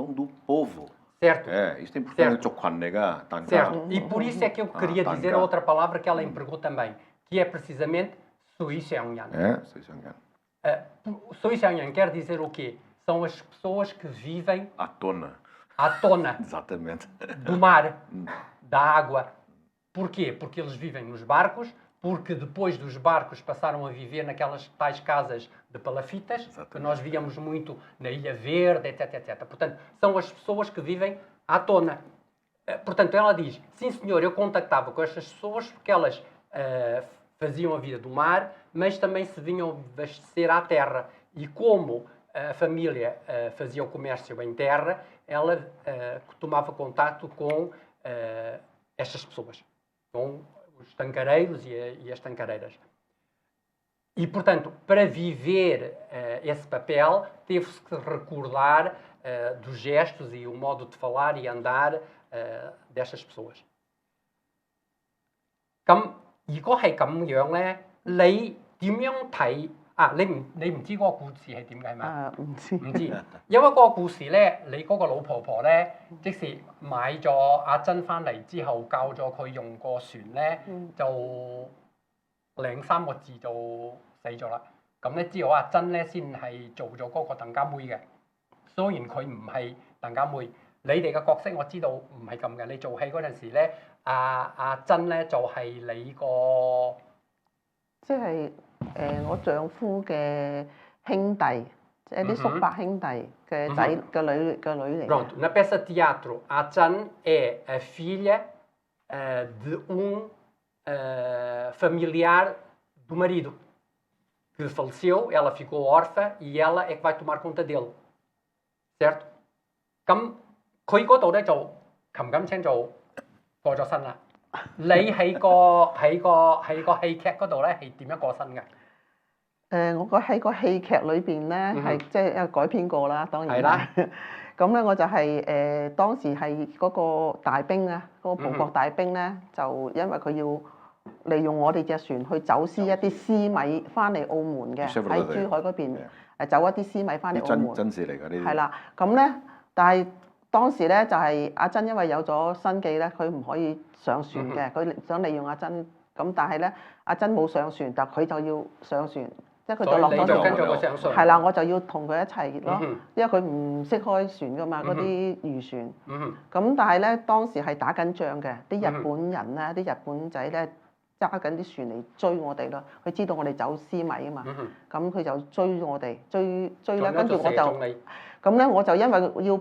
do povo. Certo. Isto é importante. Certo. E por isso é que eu queria dizer a outra palavra que ela empregou também, que é precisamente Suixianyan. Suixianyan. Suixianyan quer dizer o quê? São as pessoas que vivem à tona. Exatamente. Do mar, da água. Porquê? Porque eles vivem nos barcos, porque depois dos barcos passaram a viver naquelas tais casas de palafitas, que nós víamos muito na Ilha Verde, etc, etc. Portanto, são as pessoas que vivem à tona. Portanto, ela diz, sim senhor, eu contactava com estas pessoas porque elas faziam a vida do mar, mas também se vinham abastecer à terra. E como a família fazia o comércio em terra, ela tomava contato com estas pessoas, com os tancareiros e as tancareiras. E, portanto, para viver esse papel, teve-se que recordar dos gestos e o modo de falar e andar destas pessoas. 咁如果係咁樣咧，你點樣睇？你唔知嗰個故事係點嘅係嘛？唔知。因為嗰個故事咧，你嗰個老婆婆咧，即是買咗阿珍翻嚟之後，教咗佢用個船咧，就2-3個字就死咗啦。咁咧之後阿珍咧先係做咗嗰個鄧家妹嘅。雖然佢唔係鄧家妹，你哋嘅角色我知道唔係咁嘅。你做戲嗰陣時咧，阿珍咧就係你個，即係我丈夫嘅兄弟，即係啲叔伯兄弟嘅仔嘅女嚟。Pronto, na peça de teatro, a Chan é a filha de familiar do marido que faleceu, ela ficou órfã e ela é que vai tomar conta dele, certo? 咁佢嗰度咧就琴錦青就過咗身啦。你喺個戲劇嗰度咧係點樣過身嘅？我喺個戲劇裏邊咧係即係改編過啦，當然啦。咁咧我就係當時係嗰個大兵啊，嗰個葡國大兵咧，就因為佢要利用我哋隻船去走私一啲絲米翻嚟澳門嘅，喺珠海嗰邊走一啲絲米翻嚟澳門。真事嚟㗎呢啲。係啦，咁咧，但係當時咧就係阿珍因為有咗生計咧，佢唔可以上船嘅，佢想利用阿珍，咁但係咧阿珍冇上船，但佢就要上船。即係佢就落咗船，係啦，我就要同佢一齊咯，因為佢唔識開船噶嘛，嗰啲漁船。咁但係咧，當時係打緊仗嘅，啲日本人咧，啲日本仔咧揸緊啲船嚟追我哋咯。佢知道我哋走絲米啊嘛，咁佢就追我哋，追咧，跟住我就咁咧，我就因為要要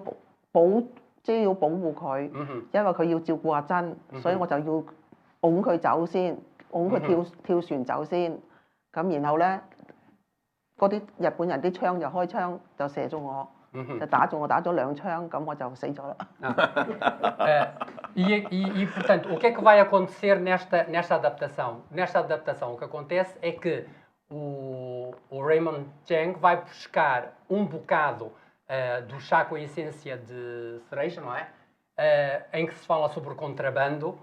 保護佢，因為佢要照顧阿珍，所以我就要擁佢走先，擁佢跳船走先，咁然後咧。嗰啲日本人啲槍就開槍就射中我，就打中我打咗2槍，咁我就死咗啦。Portanto, o que é que vai acontecer nesta adaptação? Nesta adaptação, o que acontece é que o Raymond Chang vai buscar um bocado do chá com a essência de cereja, não é? Em que se fala sobre o contrabando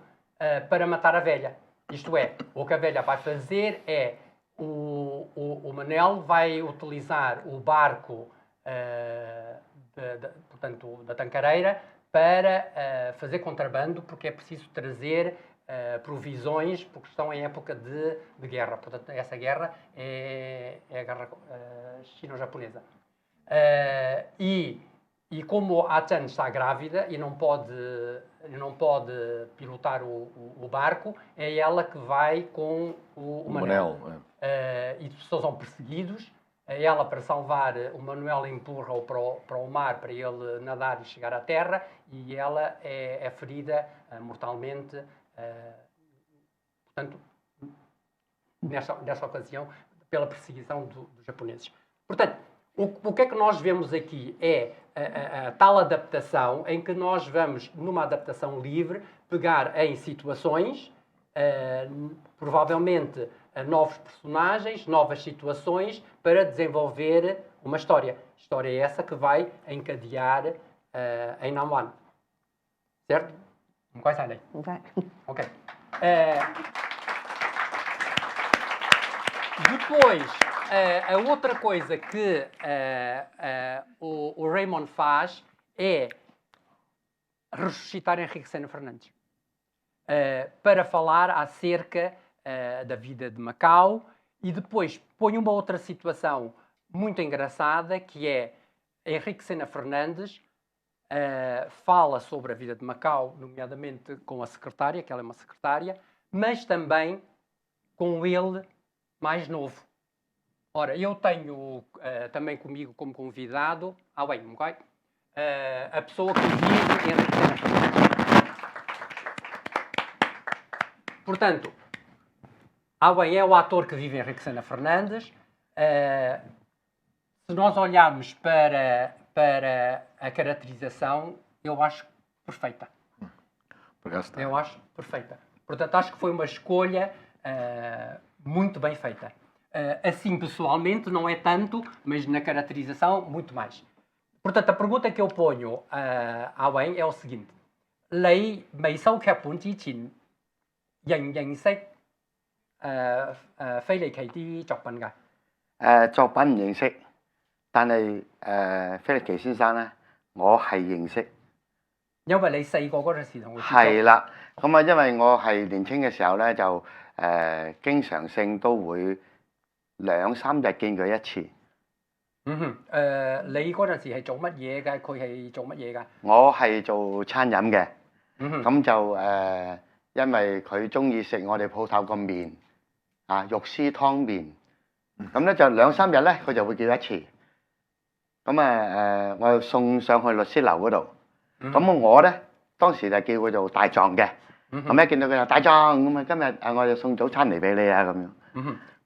para matar a velha. Isto é, o que a velha vai fazer é o Manel vai utilizar o barco portanto, da Tancareira para fazer contrabando, porque é preciso trazer provisões, porque estão em época de guerra. Portanto, essa guerra é a guerra chino-japonesa. E como a Chan está grávida e não pode pilotar o barco, é ela que vai com o Manel. E as pessoas são perseguidos. Ela, para salvar o Manuel, empurra-o para o mar para ele nadar e chegar à terra, e ela é ferida mortalmente, portanto, nessa ocasião, pela perseguição dos japoneses. Portanto, o que é que nós vemos aqui é a tal adaptação em que nós vamos, numa adaptação livre, pegar em situações, provavelmente novos personagens, novas situações, para desenvolver uma história. História essa que vai encadear em Namwan. Certo? Não vai sair daí? Não vai. Ok. Depois, a outra coisa que o Raymond faz é ressuscitar Henrique Sena Fernandes para falar acerca da vida de Macau, e depois põe uma outra situação muito engraçada, que é Henrique Sena Fernandes fala sobre a vida de Macau, nomeadamente com a secretária, que ela é uma secretária, mas também com ele mais novo. Ora, eu tenho também comigo como convidado a pessoa que vive Henrique Sena Fernandes. Portanto, é o ator que vive Henrique Sena Fernandes. Se nós olharmos para a caracterização, eu acho perfeita. Eu acho perfeita. Portanto, acho que foi uma escolha muito bem feita. Assim, pessoalmente, não é tanto, mas na caracterização, muito mais. Portanto, a pergunta que eu ponho à Wayne é o seguinte. Lei Mei Sou Capun Chi Chin認識菲利奇啲作品㗎？作品唔認識，但係菲利奇先生咧，我係認識。因為你細個嗰陣時同佢係啦，咁啊，因為我係年青嘅時候咧，就經常性都會2、3日見佢一次。你嗰陣時係做乜嘢㗎？佢係做乜嘢㗎？我係做餐飲嘅，咁就因為佢中意食我哋鋪頭個麵肉絲湯麵，咁咧就2、3日咧佢就會叫一次。咁我送上去律師樓嗰度，咁我咧當時就叫佢做大狀嘅，咁一見到佢就大狀咁今日我就送早餐嚟俾你咁樣。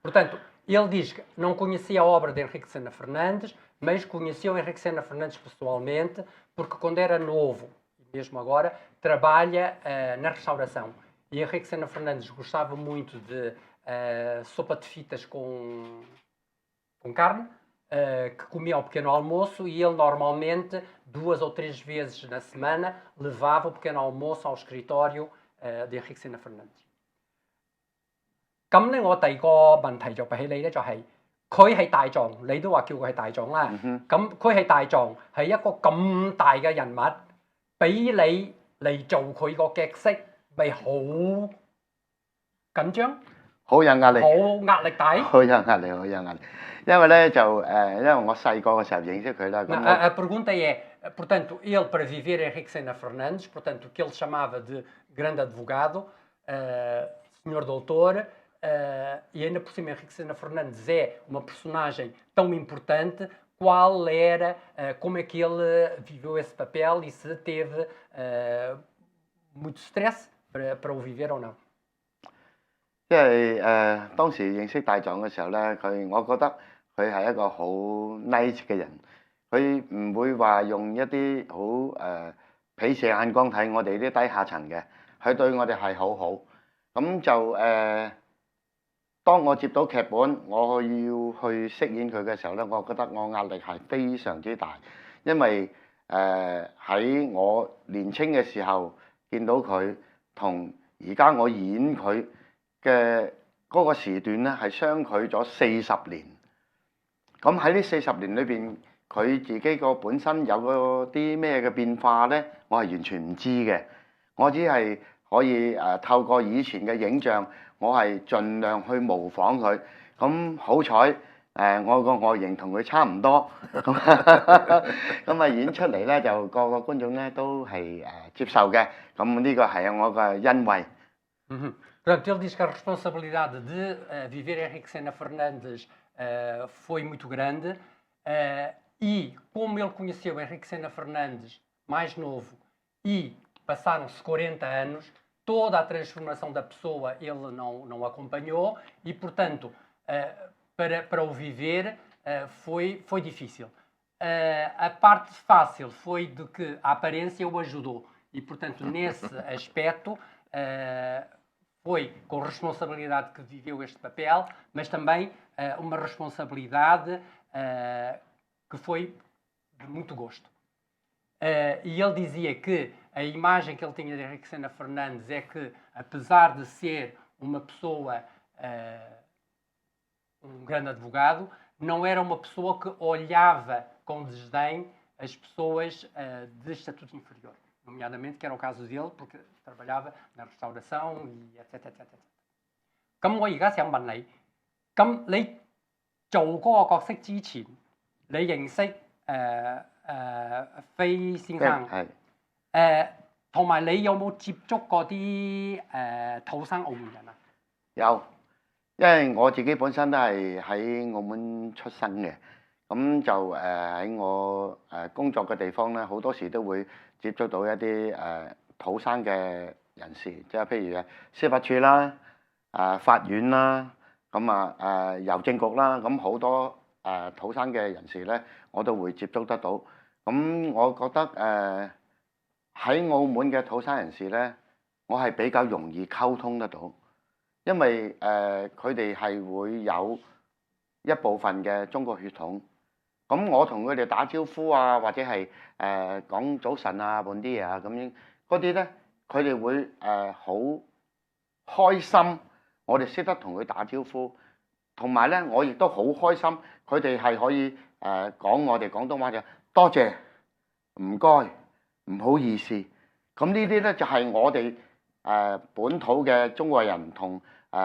Portanto, ele diz que não conhecia a obra de Henrique Sena Fernandes, mas conheceu Henrique Sena Fernandes pessoalmente, porque quando era novo, mesmo agora, trabalha na restauração. E Henrique Sena Fernandes gostava muito de sopa de fitas com carne, que comia ao pequeno almoço, e ele normalmente 2 ou 3 vezes na semana levava o pequeno almoço ao escritório de Henrique Sena Fernandes. 咁咧，我第二個問題就俾起你咧，就係佢係大狀，你都話叫佢係大狀啦。咁佢係大狀，係一個咁大嘅人物，俾你嚟做佢個角色，咪好緊張？好有壓力，好壓力大。好有壓力，好有壓力。因為咧就因為我細個嘅時候認識佢啦。A pergunta é, portanto, ele para viver Henrique Sena Fernandes, portanto, que ele chamava de grande advogado, senhor doutor. E ainda por cima Henrique Sena Fernandes é uma personagem tão importante, qual era, como é que ele viveu esse papel e se teve muito stress para o viver ou não? 因為當時認識大狀嘅時候咧，我覺得佢係一個好 nice 嘅人，佢唔會話用一啲好鄙視眼光睇我哋啲低下層嘅，佢對我哋係好好。咁就當我接到劇本，我要去飾演佢嘅時候咧，我覺得我壓力係非常之大，因為喺我年青嘅時候見到佢，同而家我演佢嘅嗰個時段咧係相距咗40年。咁喺呢40年裏邊，佢自己個本身有嗰啲咩嘅變化咧，我係完全唔知嘅。我只係可以透過以前嘅影像，我係盡量去模仿佢。咁好彩我個外形同佢差唔多，咁演出嚟咧就個觀眾咧都係接受嘅。咁呢個係我嘅欣慰。Portanto, ele diz que a responsabilidade de viver Henrique Sena Fernandes foi muito grande e como ele conheceu Henrique Sena Fernandes mais novo e passaram-se 40 anos, toda a transformação da pessoa ele não acompanhou e, portanto, para o viver foi difícil. A parte fácil foi de que a aparência o ajudou e, portanto, nesse aspecto foi com responsabilidade que viveu este papel, mas também uma responsabilidade que foi de muito gosto. E ele dizia que a imagem que ele tinha de Henrique Sena Fernandes é que, apesar de ser uma pessoa, um grande advogado, não era uma pessoa que olhava com desdém as pessoas de estatuto inferior. Nomeadamente, que era o caso dele, porque trabalhava na restauração e etc. etc. 咁我而家想問你，咁你做嗰個角色之前，你認識飛先生，同埋你有冇接觸過啲土生澳門人啊？有，因為我自己本身都係喺澳門出生嘅，咁就喺我工作嘅地方咧，好多時都會接觸到一啲土生嘅人士，即係譬如司法處啦、法院啦，咁郵政局啦，咁好多土生嘅人士咧，我都會接觸得到。咁我覺得喺澳門嘅土生人士咧，我係比較容易溝通得到，因為佢哋係會有一部分嘅中國血統。咁我同佢哋打招呼啊，或者係講早晨啊、bon dia啊咁樣嗰啲咧，佢哋會好開心，我哋識得同佢打招呼，同埋咧我亦都好開心，佢哋係可以講我哋廣東話就多謝、唔該、唔好意思。咁呢啲咧就係我哋本土嘅中國人同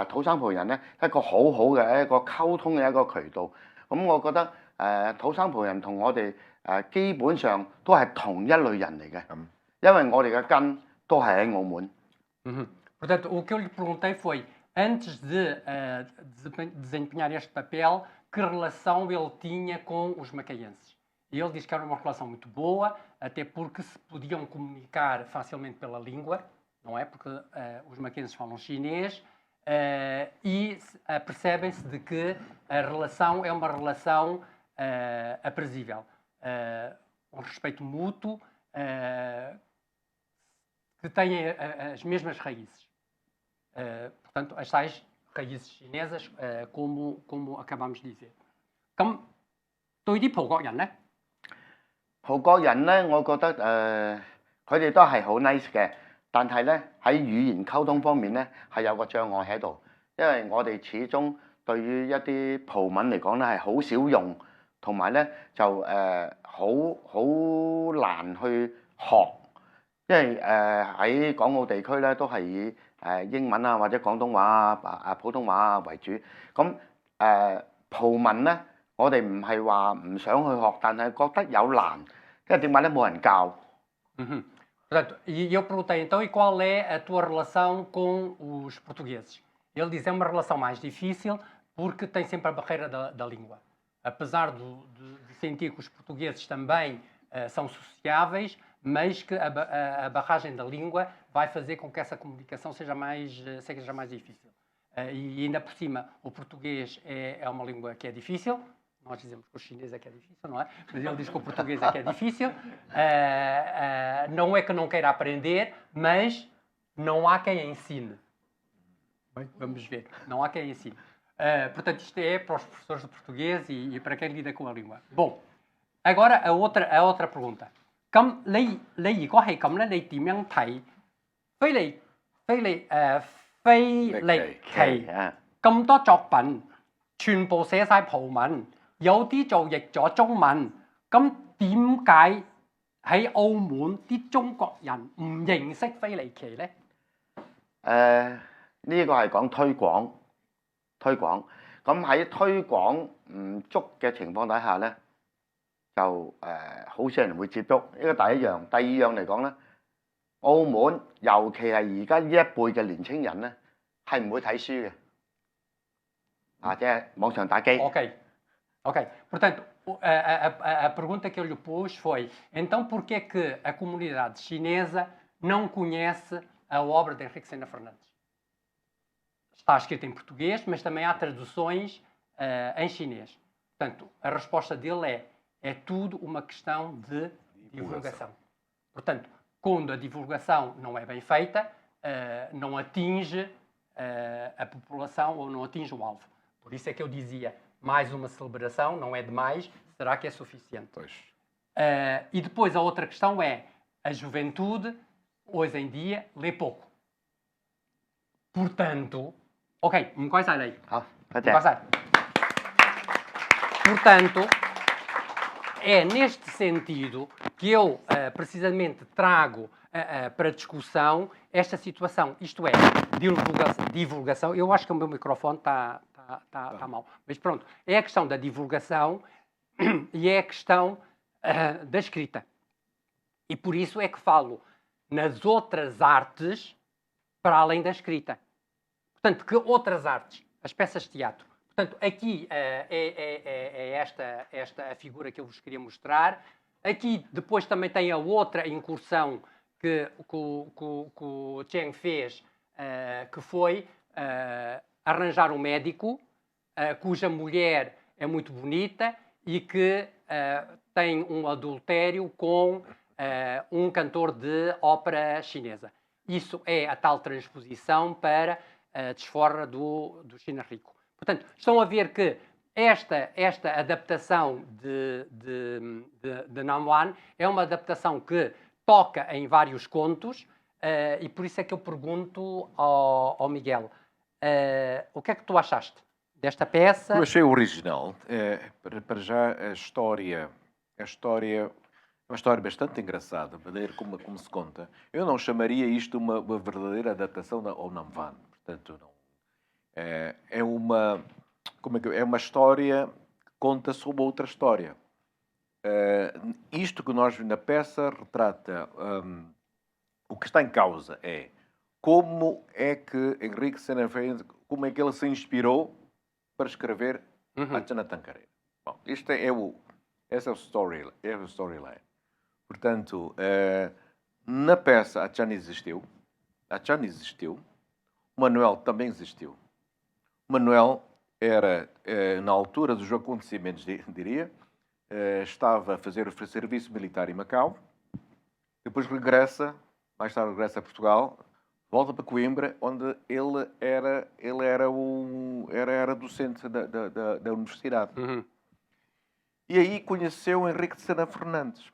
土生葡人咧一個好好嘅一個溝通嘅一個渠道。咁我覺得土生葡人同我哋基本上都係同一類人嚟嘅，因為我哋嘅根都係喺澳門。Portanto, o que eu lhe perguntei foi, antes de desempenhar este papel, que relação ele tinha com os macaenses. E ele diz que era uma relação muito boa, até porque se podiam comunicar facilmente pela língua, não é? Porque os macaenses falam chinês, e percebem-se de que a relação é uma relação aprazível, um respeito mútuo, que têm as mesmas raízes. Portanto, as tais raízes chinesas, como acabamos de dizer. 咁對啲葡國人呢？葡國人呢，我覺得佢哋都係好 nice 嘅，但係呢喺語言溝通方面呢係有個障礙喺度，因為我哋始終對於一啲葡文嚟講呢係好少用，同埋呢就好難去學，因為喺港澳地區呢都係以英文啊或者廣東話啊普通話啊為主，咁葡文呢我哋唔係話唔想去學，但係覺得有難，因為點解呢冇人教。Portanto, e eu perguntei então, e qual é a tua relação com os portugueses? Ele diz, é uma relação mais difícil porque tem sempre a barreira da língua. Apesar de sentir que os portugueses também são sociáveis, mas que a barragem da língua vai fazer com que essa comunicação seja mais difícil. E ainda por cima, o português é uma língua que é difícil, nós dizemos que o chinês é que é difícil, não é? Mas ele diz que o português é que é difícil. Não é que não queira aprender, mas não há quem ensine. Bem, vamos ver. Não há quem ensine. Portanto, isto é para os professores de português e para quem lida com a língua. Bom, agora a outra pergunta. 咁你如果係咁咧，你點樣睇菲力奇咁多作品，全部寫晒葡文，有啲就譯咗中文，咁點解喺澳門啲中國人唔認識菲力奇咧？呢個係講推廣。咁喺推廣唔足嘅情況底下咧，就好少人會接觸。呢個第一樣。第二樣嚟講咧，澳門尤其係而家呢一輩嘅年青人咧，係唔會睇書嘅，即係網上打機。Ok. Portanto, a pergunta que eu lhe pus foi: então por que que a comunidade chinesa não conhece a obra de Henrique Sena Fernandes? Está escrita em português, mas também há traduções em chinês. Portanto, a resposta dele é tudo uma questão de divulgação. Portanto, quando a divulgação não é bem feita, não atinge a população ou não atinge o alvo. Por isso é que eu dizia, mais uma celebração, não é demais, será que é suficiente? Pois. E depois a outra questão é, a juventude, hoje em dia, lê pouco. Portanto, ok,唔該晒你。好，多謝。唔該晒。Portanto, é neste sentido que eu, precisamente, trago para discussão esta situação, isto é, divulgação. Eu acho que o meu microfone está mal, mas pronto, é a questão da divulgação e é a questão da escrita. E por isso é que falo nas outras artes para além da escrita. Portanto, que outras artes? As peças de teatro. Portanto, aqui é esta a figura que eu vos queria mostrar. Aqui depois também tem a outra incursão que o Cheng fez, que foi arranjar um médico cuja mulher é muito bonita e que tem um adultério com um cantor de ópera chinesa. Isso é a tal transposição para a desforra do China Rico. Portanto, estão a ver que esta adaptação de Nam Wan é uma adaptação que toca em vários contos e por isso é que eu pergunto ao Miguel, o que é que tu achaste desta peça? Eu achei original. Para já a história é uma história bastante engraçada, a maneira como se conta. Eu não chamaria isto uma verdadeira adaptação ao Nam Wan. Portanto, não. É uma história que conta sobre outra história. Isto que nós na peça retrata, o que está em causa é como é que Henrique Sena Fernandes, como é que ele se inspirou para escrever a Chana Tancareira. Bom, essa é a storyline. Portanto, na peça a Chana existiu, o Manuel também existiu. O Manuel era, na altura dos acontecimentos, diria, estava a fazer o serviço militar em Macau, depois mais tarde regressa a Portugal, volta para Coimbra, onde ele era docente da universidade. E aí conheceu Henrique de Sena Fernandes.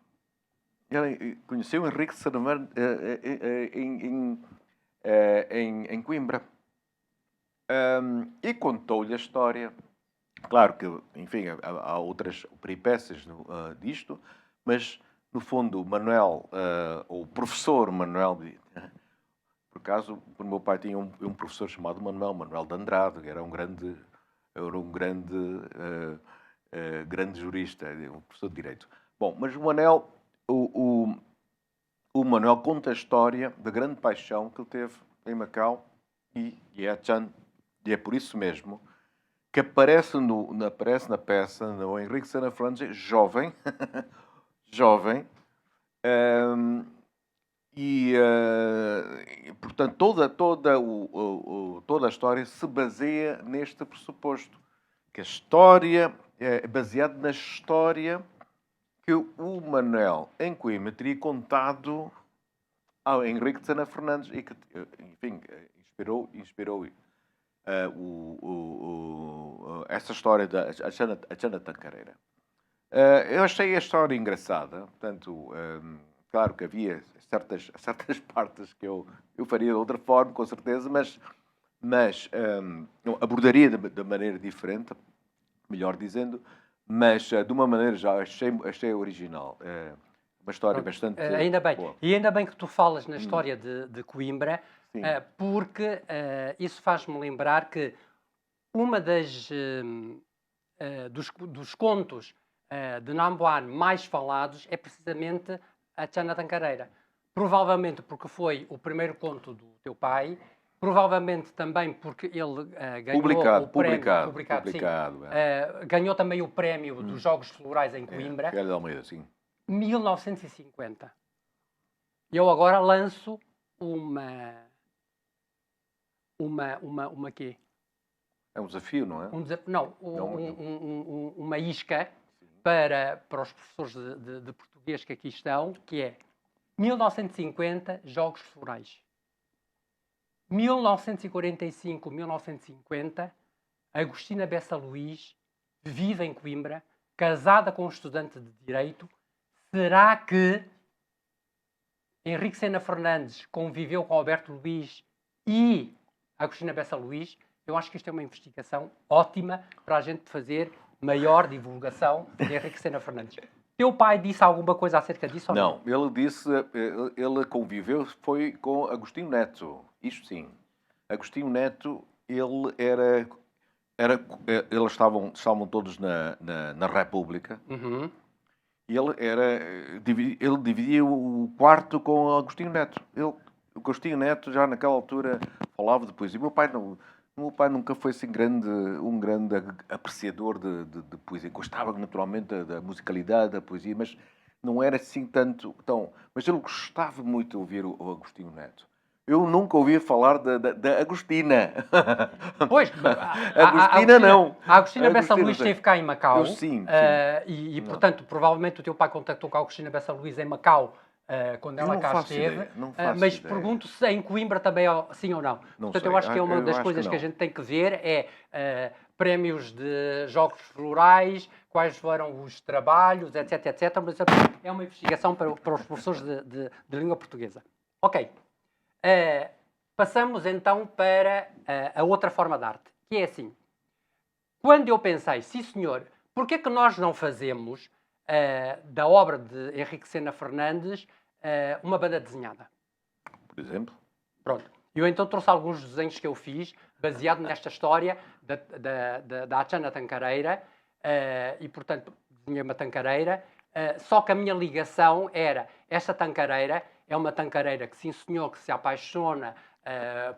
Ele conheceu Henrique de Sena em Coimbra. E contou-lhe a história. Claro que, enfim, há outras peripécias disto, mas, no fundo, o Manuel, o professor Manuel, por acaso, o meu pai tinha um professor chamado Manuel de Andrade, que era um grande jurista, um professor de Direito. Bom, mas o Manuel conta a história da grande paixão que ele teve em Macau e é por isso mesmo que aparece na peça no Henrique Sena Fernandes, jovem, portanto toda a história se baseia neste pressuposto, que a história é baseado na história que o Manuel em Coimbra teria contado ao Henrique de Sena Fernandes e que, enfim, inspirou essa história da Chana Tancareira. Eu achei a história engraçada, portanto, claro que havia certas partes que eu faria de outra forma, com certeza, mas abordaria de maneira diferente, melhor dizendo, mas de uma maneira já achei original. Uma história bastante ainda bem. boa. E ainda bem que tu falas na história de Coimbra, porque isso faz-me lembrar que uma dos contos de Nambuan mais falados é precisamente a Chana Tancareira. Provavelmente porque foi o primeiro conto do teu pai, provavelmente também porque ele ganhou o prémio... Publicado. Ganhou também o prémio dos Jogos Florais em Coimbra. Figueiredo de Almeida, sim. 1950. Eu agora lanço uma quê? É um desafio, não é? Uma isca para os professores de português que aqui estão, que é 1950, Jogos Florais. 1945, 1950, Agostina Bessa Luís vive em Coimbra, casada com um estudante de Direito. Será que Henrique Sena Fernandes conviveu com Alberto Luís e Agostina Bessa Luís? Eu acho que isto é uma investigação ótima para a gente fazer maior divulgação de Henrique Sena Fernandes. Teu pai disse alguma coisa acerca disso ou não? Não, ele conviveu foi com Agostinho Neto, isto sim. Agostinho Neto, eles estavam todos na República. Uhum. E ele dividia o quarto com Agostinho Neto. O Agostinho Neto já naquela altura falava de poesia. O meu pai nunca foi assim um grande apreciador de poesia. Gostava naturalmente da musicalidade da poesia, mas não era assim tanto. Mas ele gostava muito de ouvir o Agostinho Neto. Eu nunca ouvi falar da Agostina. Pois, Agostina não. A Agostina Bessa Luís esteve cá em Macau. Sim. Portanto, provavelmente o teu pai contactou com a Agostina Bessa Luís em Macau quando ela cá esteve. Mas pergunto se em Coimbra também sim ou não. Portanto, eu acho que é uma das coisas que a gente tem que ver prémios de jogos florais, quais foram os trabalhos, etc, etc. Mas é uma investigação para os professores de língua portuguesa. Ok. Passamos então para a outra forma de arte, que é assim. Quando eu pensei, sim senhor, porquê que nós não fazemos da obra de Henrique Sena Fernandes uma banda desenhada? Por exemplo? Pronto. Eu então trouxe alguns desenhos que eu fiz, baseado nesta história da Chana Tancareira, e portanto desenhei uma tancareira, só que a minha ligação era, esta tancareira é uma tancareira que, sim senhor, que se apaixona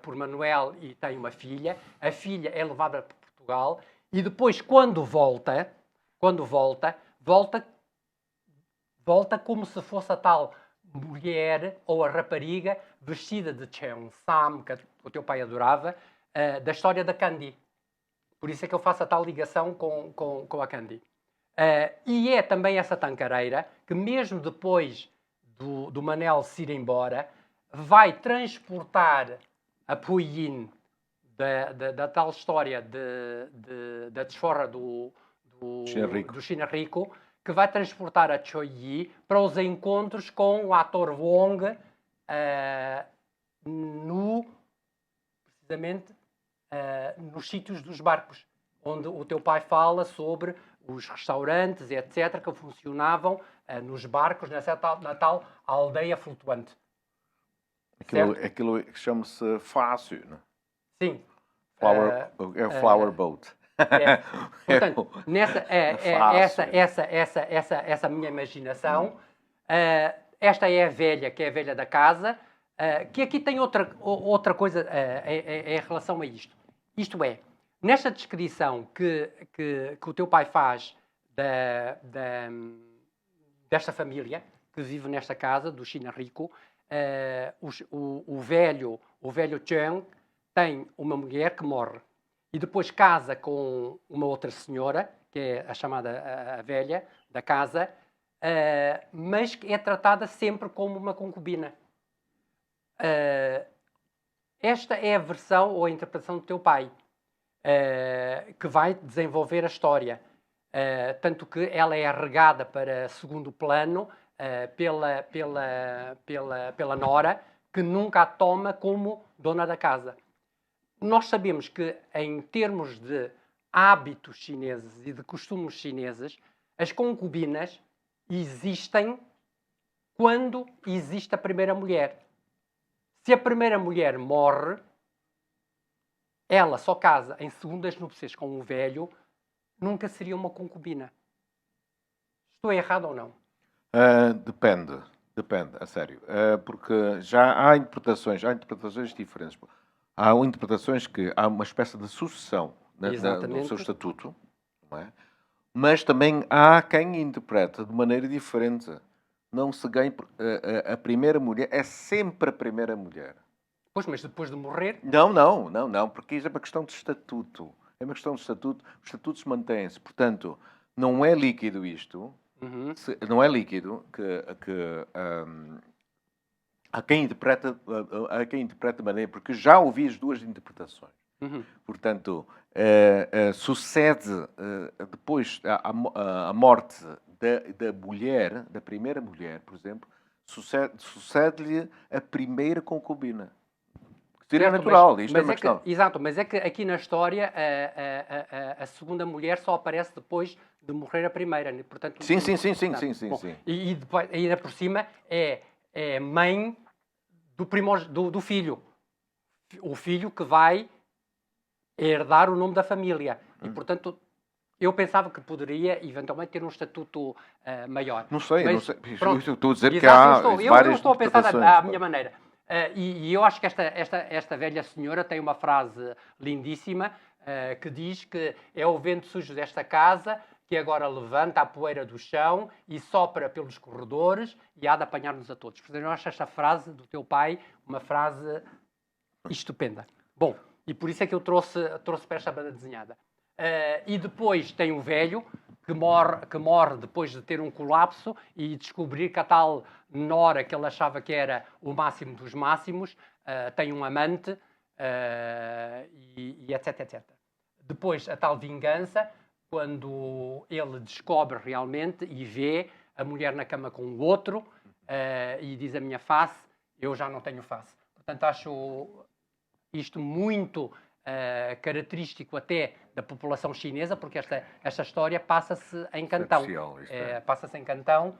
por Manuel e tem uma filha. A filha é levada para Portugal e depois, quando volta como se fosse a tal mulher ou a rapariga vestida de Cheongsam, que o teu pai adorava, da história da Candy. Por isso é que eu faço a tal ligação com a Candy. E é também essa tancareira que, mesmo depois do Manel se ir embora, vai transportar a Puyin da tal história da desforra do China Rico, que vai transportar a Choi Yi para os encontros com o ator Wong precisamente nos sítios dos barcos, onde o teu pai fala sobre os restaurantes, etc., que funcionavam nos barcos, na tal aldeia flutuante. Aquilo que chama-se fácil, não é? Sim. Flower boat. Portanto, essa minha imaginação, esta é a velha, que é a velha da casa, que aqui tem outra coisa em relação a isto. Isto é, nesta descrição que o teu pai faz desta família que vive nesta casa, do China Rico, o velho Cheng tem uma mulher que morre e depois casa com uma outra senhora que é a chamada a velha da casa, mas que é tratada sempre como uma concubina. Esta é a versão ou a interpretação do teu pai, que vai desenvolver a história. Tanto que ela é regada para segundo plano pela nora, que nunca a toma como dona da casa. Nós sabemos que, em termos de hábitos chineses e de costumes chineses, as concubinas existem quando existe a primeira mulher. Se a primeira mulher morre, ela só casa em segundas núpcias com o velho, nunca seria uma concubina. Estou errado ou não? Depende, a sério. Porque já há interpretações diferentes. Há interpretações que há uma espécie de sucessão no seu estatuto, não é? Mas também há quem interpreta de maneira diferente. Não se ganha. A primeira mulher é sempre a primeira mulher. Pois, mas depois de morrer... Não, porque isso é uma questão de estatuto. É uma questão de estatuto. Os estatutos mantêm-se. Portanto, não é líquido isto. Não é líquido que há quem interpreta de maneira... Porque já ouvi as duas interpretações. Portanto, sucede depois a morte da mulher, da primeira mulher, por exemplo, sucede-lhe a primeira concubina. Seria natural, isto é uma questão. Exato, mas é que aqui na história a segunda mulher só aparece depois de morrer a primeira. Portanto, sim. E depois, ainda por cima é mãe do filho. O filho que vai herdar o nome da família. E, portanto, eu pensava que poderia, eventualmente, ter um estatuto maior. Não sei. Pronto, estou a dizer que há várias eu estou a pensar à minha maneira. E eu acho que esta velha senhora tem uma frase lindíssima que diz que é o vento sujo desta casa que agora levanta a poeira do chão e sopra pelos corredores e há de apanhar-nos a todos. Portanto, eu acho esta frase do teu pai uma frase estupenda. Bom, e por isso é que eu trouxe para esta banda desenhada. E depois tem o velho, que morre depois de ter um colapso e descobrir que a tal nora que ele achava que era o máximo dos máximos tem um amante e etc. Depois a tal vingança, quando ele descobre realmente e vê a mulher na cama com o outro e diz: a minha face, eu já não tenho face. Portanto, acho isto muito característico até da população chinesa, porque esta história passa-se em Cantão. Passa-se em Cantão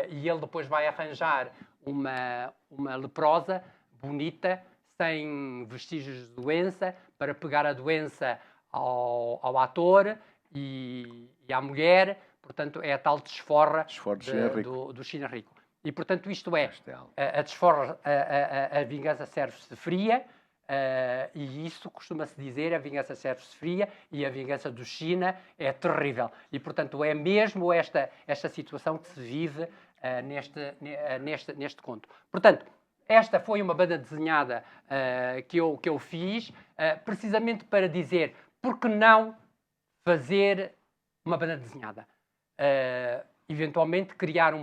e ele depois vai arranjar uma leprosa bonita, sem vestígios de doença, para pegar a doença ao ator e à mulher. Portanto, é a tal desforra do China Rico. E, portanto, isto é, a desforra, a vingança serve-se fria, e isso costuma-se dizer, a vingança serve-se fria e a vingança do China é terrível. E, portanto, é mesmo esta situação que se vive neste conto. Portanto, esta foi uma banda desenhada que eu fiz, precisamente para dizer, por que não fazer uma banda desenhada? Eventualmente criar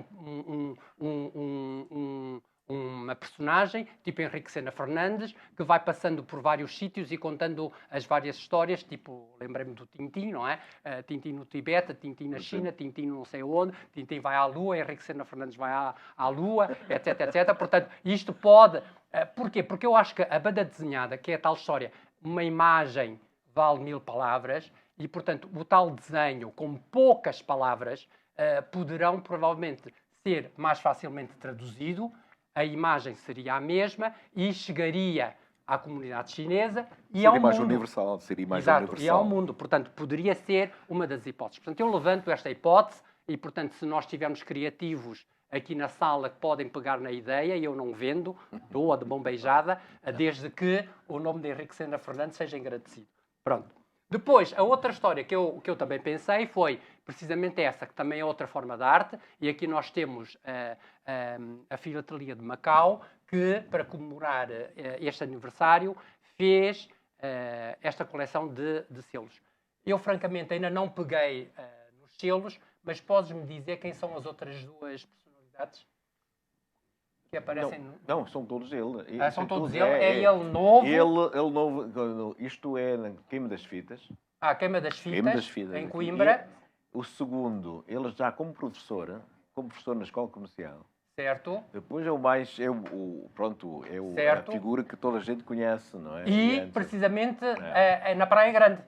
uma personagem, tipo Henrique Sena Fernandes, que vai passando por vários sítios e contando as várias histórias, tipo, lembrei-me do Tintin, não é? Tintin no Tibete, Tintin na China, Tintin não sei onde, Tintin vai à Lua, Henrique Sena Fernandes vai à Lua, etc. Portanto, isto pode... Porquê? Porque eu acho que a banda desenhada, que é a tal história, uma imagem vale 1000 palavras, e, portanto, o tal desenho, com poucas palavras, poderão, provavelmente, ser mais facilmente traduzido, a imagem seria a mesma e chegaria à comunidade chinesa e ao mundo. Seria imagem universal. E ao mundo. Portanto, poderia ser uma das hipóteses. Portanto, eu levanto esta hipótese e, portanto, se nós tivermos criativos aqui na sala que podem pegar na ideia, e eu não vendo, dou-a de mão beijada, desde que o nome de Henrique Sena Fernandes seja agradecido. Pronto. Depois, a outra história que eu também pensei foi precisamente essa, que também é outra forma de arte, e aqui nós temos a Filatelia de Macau, que, para comemorar este aniversário, fez esta coleção de selos. Eu, francamente, ainda não peguei nos selos, mas podes-me dizer quem são as outras duas personalidades que aparecem? Não, são todos ele. São todos ele? É ele novo? Ele novo. Isto é na Queima das Fitas. Queima das Fitas, em aqui. Coimbra. O segundo, ele já como professor na Escola Comercial. Certo. Depois é o mais, a figura que toda a gente conhece, não é? E, precisamente, na Praia Grande.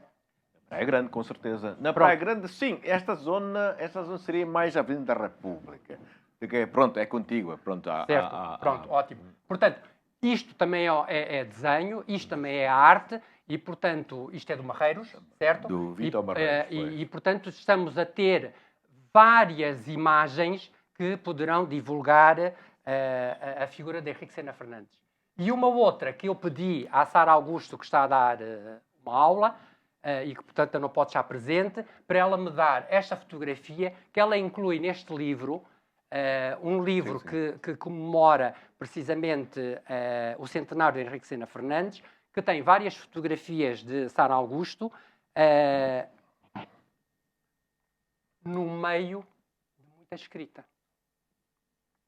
Praia Grande, com certeza. Na Praia Grande, sim. Esta zona seria mais a Avenida da República. Pronto, é contígua. Pronto, ótimo. Portanto, isto também é desenho, isto também é arte e, portanto, isto é do Marreiros, certo? Do Vítor Marreiros. E, portanto, estamos a ter várias imagens que poderão divulgar a figura de Henrique Sena Fernandes. E uma outra que eu pedi à Sara Augusto, que está a dar uma aula, e que, portanto, não pode estar presente, para ela me dar esta fotografia que ela inclui neste livro, um livro que comemora precisamente o centenário de Henrique Sena Fernandes, que tem várias fotografias de Sara Augusto no meio de muita escrita.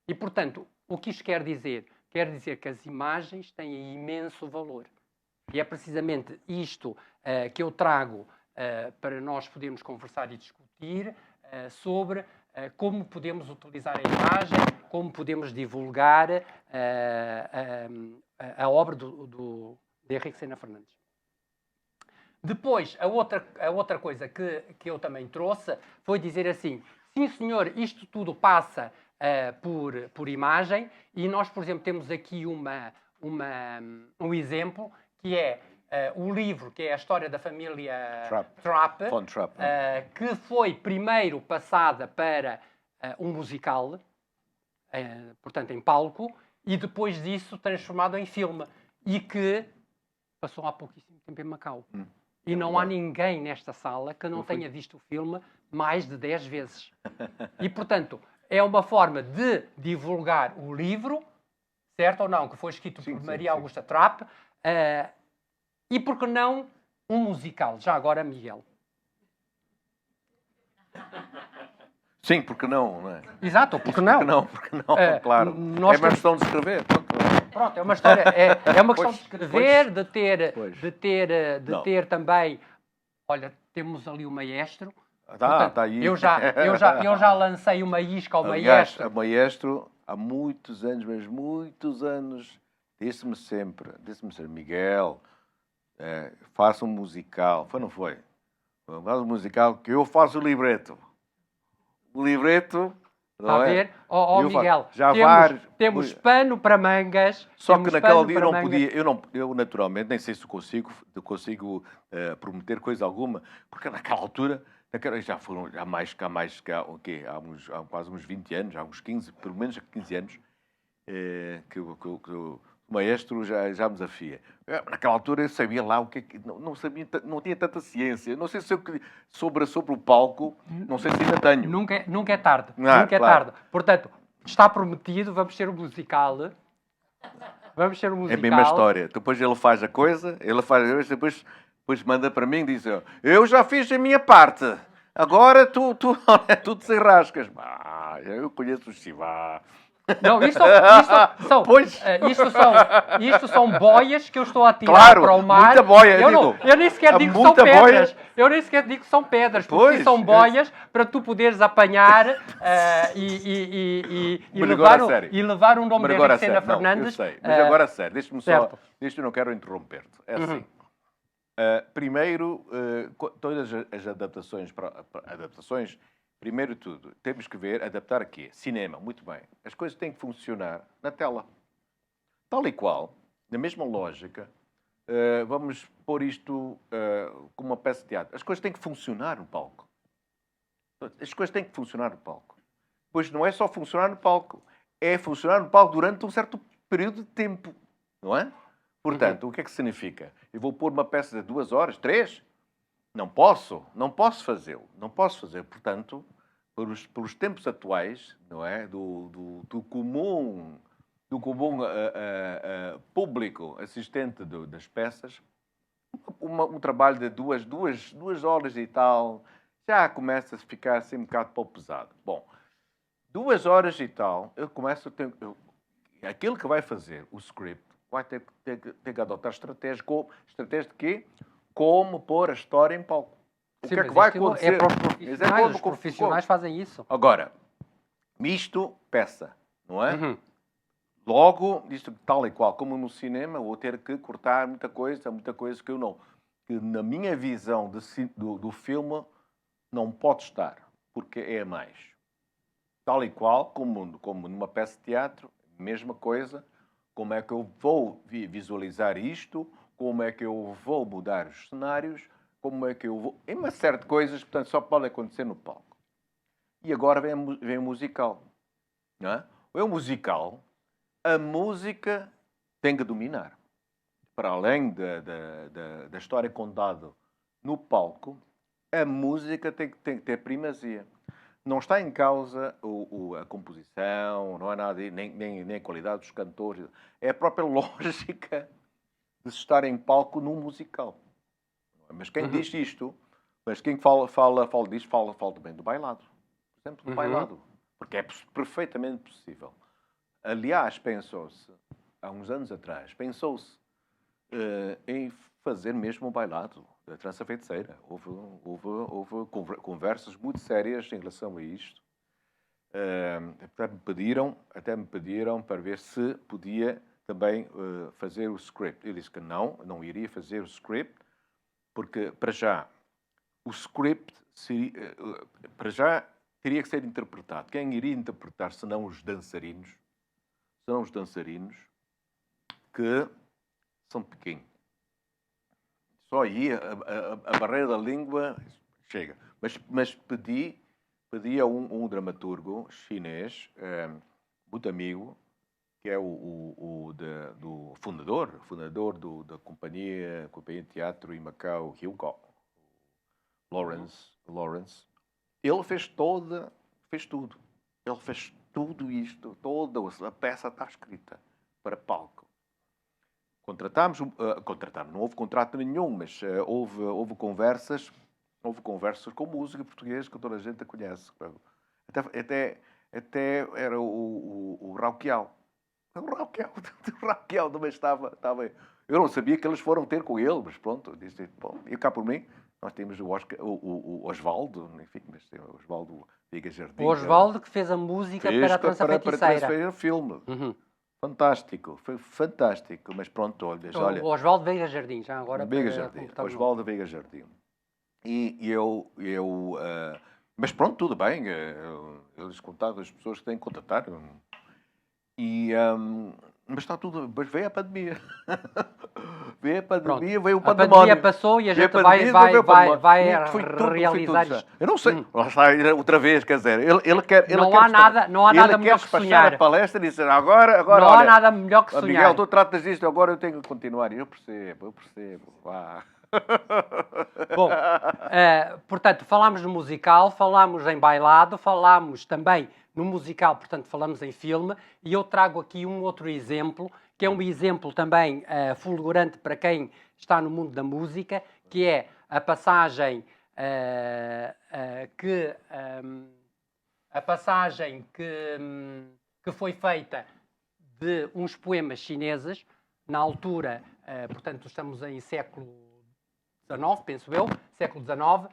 E, portanto, o que isto quer dizer? Quer dizer que as imagens têm imenso valor. E é precisamente isto que eu trago para nós podermos conversar e discutir sobre como podemos utilizar a imagem, como podemos divulgar a obra de Henrique Sena Fernandes. Depois, a outra coisa que eu também trouxe foi dizer assim, sim senhor, isto tudo passa por imagem e nós, por exemplo, temos aqui um exemplo que é o livro, que é a história da família Trapp, que foi primeiro passada para um musical, portanto em palco, e depois disso transformado em filme, e que passou há pouquíssimo tempo em Macau. E não há ninguém nesta sala que não tenha visto o filme mais de 10 vezes. E, portanto, é uma forma de divulgar o livro, certo ou não, que foi escrito por Maria Augusta Trapp, e, por que não, um musical. Já agora, Miguel. Sim, porque não, não é? Exato, porque não? Porque não, claro. É uma questão de escrever. Pronto, é uma história, é uma questão de escrever, de ter também... Olha, temos ali o maestro. Está aí. Eu já lancei uma isca ao maestro. O maestro, há muitos anos, mas muitos anos, disse-me sempre, Miguel, faça um musical. Foi, não foi? Faz um musical que eu faço o libreto. O libreto... Está a ver? Miguel, já temos pano para mangas. Só que naquele dia eu não podia... Eu naturalmente, nem sei se consigo prometer coisa alguma, porque naquela altura... Já foram há quase uns 20 anos, há uns 15, pelo menos 15 anos, que o maestro já me desafia. Naquela altura eu sabia lá o que é que... Não sabia, não tinha tanta ciência. Não sei se sobre o palco, não sei se ainda tenho. Nunca é tarde. Nunca é tarde. Portanto, está prometido, vamos ter um musical. É a mesma história. Depois ele faz a coisa, depois manda para mim e diz: eu já fiz a minha parte, agora tu te enrascas. Eu conheço o Chivá. Não, isto são boias que eu estou a tirar para o mar. Muita boia, eu nem sequer digo que são pedras. Eu nem sequer digo que são pedras, porque são boias para tu poderes apanhar e levar o nome de Henrique Sena Fernandes. Eu sei, mas agora a sério, deixa-me só... Eu não quero interromper-te. É assim. Primeiro, todas as adaptações, primeiro de tudo, temos que adaptar aqui. Cinema, muito bem. As coisas têm que funcionar na tela. Tal e qual, na mesma lógica, vamos pôr isto como uma peça de teatro. As coisas têm que funcionar no palco. As coisas têm que funcionar no palco. Pois não é só funcionar no palco, é funcionar no palco durante um certo período de tempo, não é? Portanto, o que é que significa? Eu vou pôr uma peça de 2 horas, 3? Não posso fazê-lo. Portanto, pelos tempos atuais, não é? Do comum público assistente das peças, um trabalho de duas horas e tal, já começa a ficar assim um bocado pouco pesado. Bom, 2 horas e tal, eu começo a ter... aquele que vai fazer o script vai ter que adotar estratégia. Estratégia de quê? Como pôr a história em palco. O Sim, que é que vai é acontecer? para os profissionais, os profissionais fazem isso. Agora, isto, peça, não é? Uhum. Logo, isto tal e qual, como no cinema, vou ter que cortar muita coisa que eu não... que na minha visão do filme não pode estar, porque é a mais. Tal e qual, como numa peça de teatro, mesma coisa. Como é que eu vou visualizar isto? Como é que eu vou mudar os cenários? Como é que eu vou... É uma série de coisas, portanto, só pode acontecer no palco. E agora vem o musical. Não é? O musical, a música tem que dominar. Para além da história contada no palco, a música tem que ter primazia. Não está em causa a composição, não é nada, nem a qualidade dos cantores. É a própria lógica de estar em palco num musical. Mas quem diz isto, mas quem fala disto, fala também do bailado. Por exemplo, do bailado. Porque é perfeitamente possível. Aliás, pensou-se, há uns anos atrás, em fazer mesmo um bailado da Trança Feiticeira. Houve conversas muito sérias em relação a isto. Até me pediram para ver se podia também fazer o script. Eu disse que não iria fazer o script, porque, para já, o script para já teria que ser interpretado. Quem iria interpretar, senão os dançarinos? São os dançarinos que são pequenos. Só aí a barreira da língua chega. Mas pedi a um dramaturgo chinês, muito amigo, que é do fundador da companhia de teatro em Macau, Hugo Lawrence. Ele fez tudo. Ele fez tudo isto, toda a peça está escrita para palco. Contratámos, não houve contrato nenhum, mas houve conversas com música portuguesa que toda a gente conhece. Até era o Rauquial. O Rauquial também estava. Eu não sabia que eles foram ter com ele, mas pronto, disse, bom, e cá por mim, nós temos o Osvaldo, enfim, mas tem o Osvaldo Viga Jardim. O Osvaldo que fez a música para a Trança Feiticeira. Para o filme. Fantástico, foi fantástico, mas pronto, olha... O Osvaldo Veiga Jardim, já agora... Osvaldo Veiga Jardim. Mas pronto, tudo bem, eles contaram as pessoas que têm que contatar. Mas está tudo... Mas veio a pandemia. Veio o pandemónio. A pandemia passou e a gente vai realizar isto. Eu não sei. Lá está outra vez, quer dizer, não há nada melhor que sonhar. A palestra e dizer, agora não olha, há nada melhor que sonhar. Miguel, tu tratas disto, agora eu tenho que continuar. Eu percebo. Vá. Bom, portanto, falámos no musical, falámos em bailado, falámos também no musical, portanto, falamos em filme, e eu trago aqui um outro exemplo, que é um exemplo também fulgurante para quem está no mundo da música, que é a passagem que foi feita de uns poemas chineses, na altura, portanto, estamos em século XIX, penso eu, século XIX,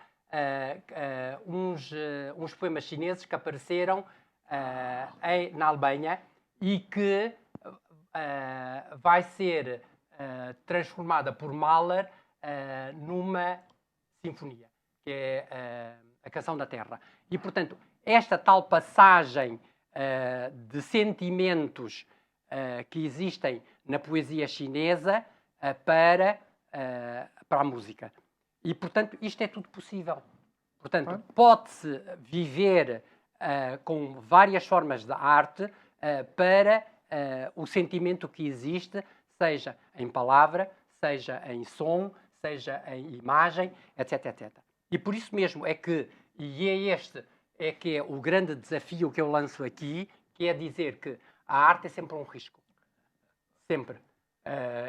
uns poemas chineses que apareceram na Alemanha e que vai ser transformada por Mahler numa sinfonia, que é a Canção da Terra. E, portanto, esta tal passagem de sentimentos que existem na poesia chinesa para a música. E, portanto, isto é tudo possível. Portanto, pode-se viver com várias formas de arte para o sentimento que existe, seja em palavra, seja em som, seja em imagem, etc, etc. E por isso mesmo é que, que é o grande desafio que eu lanço aqui, que é dizer que a arte é sempre um risco. Sempre.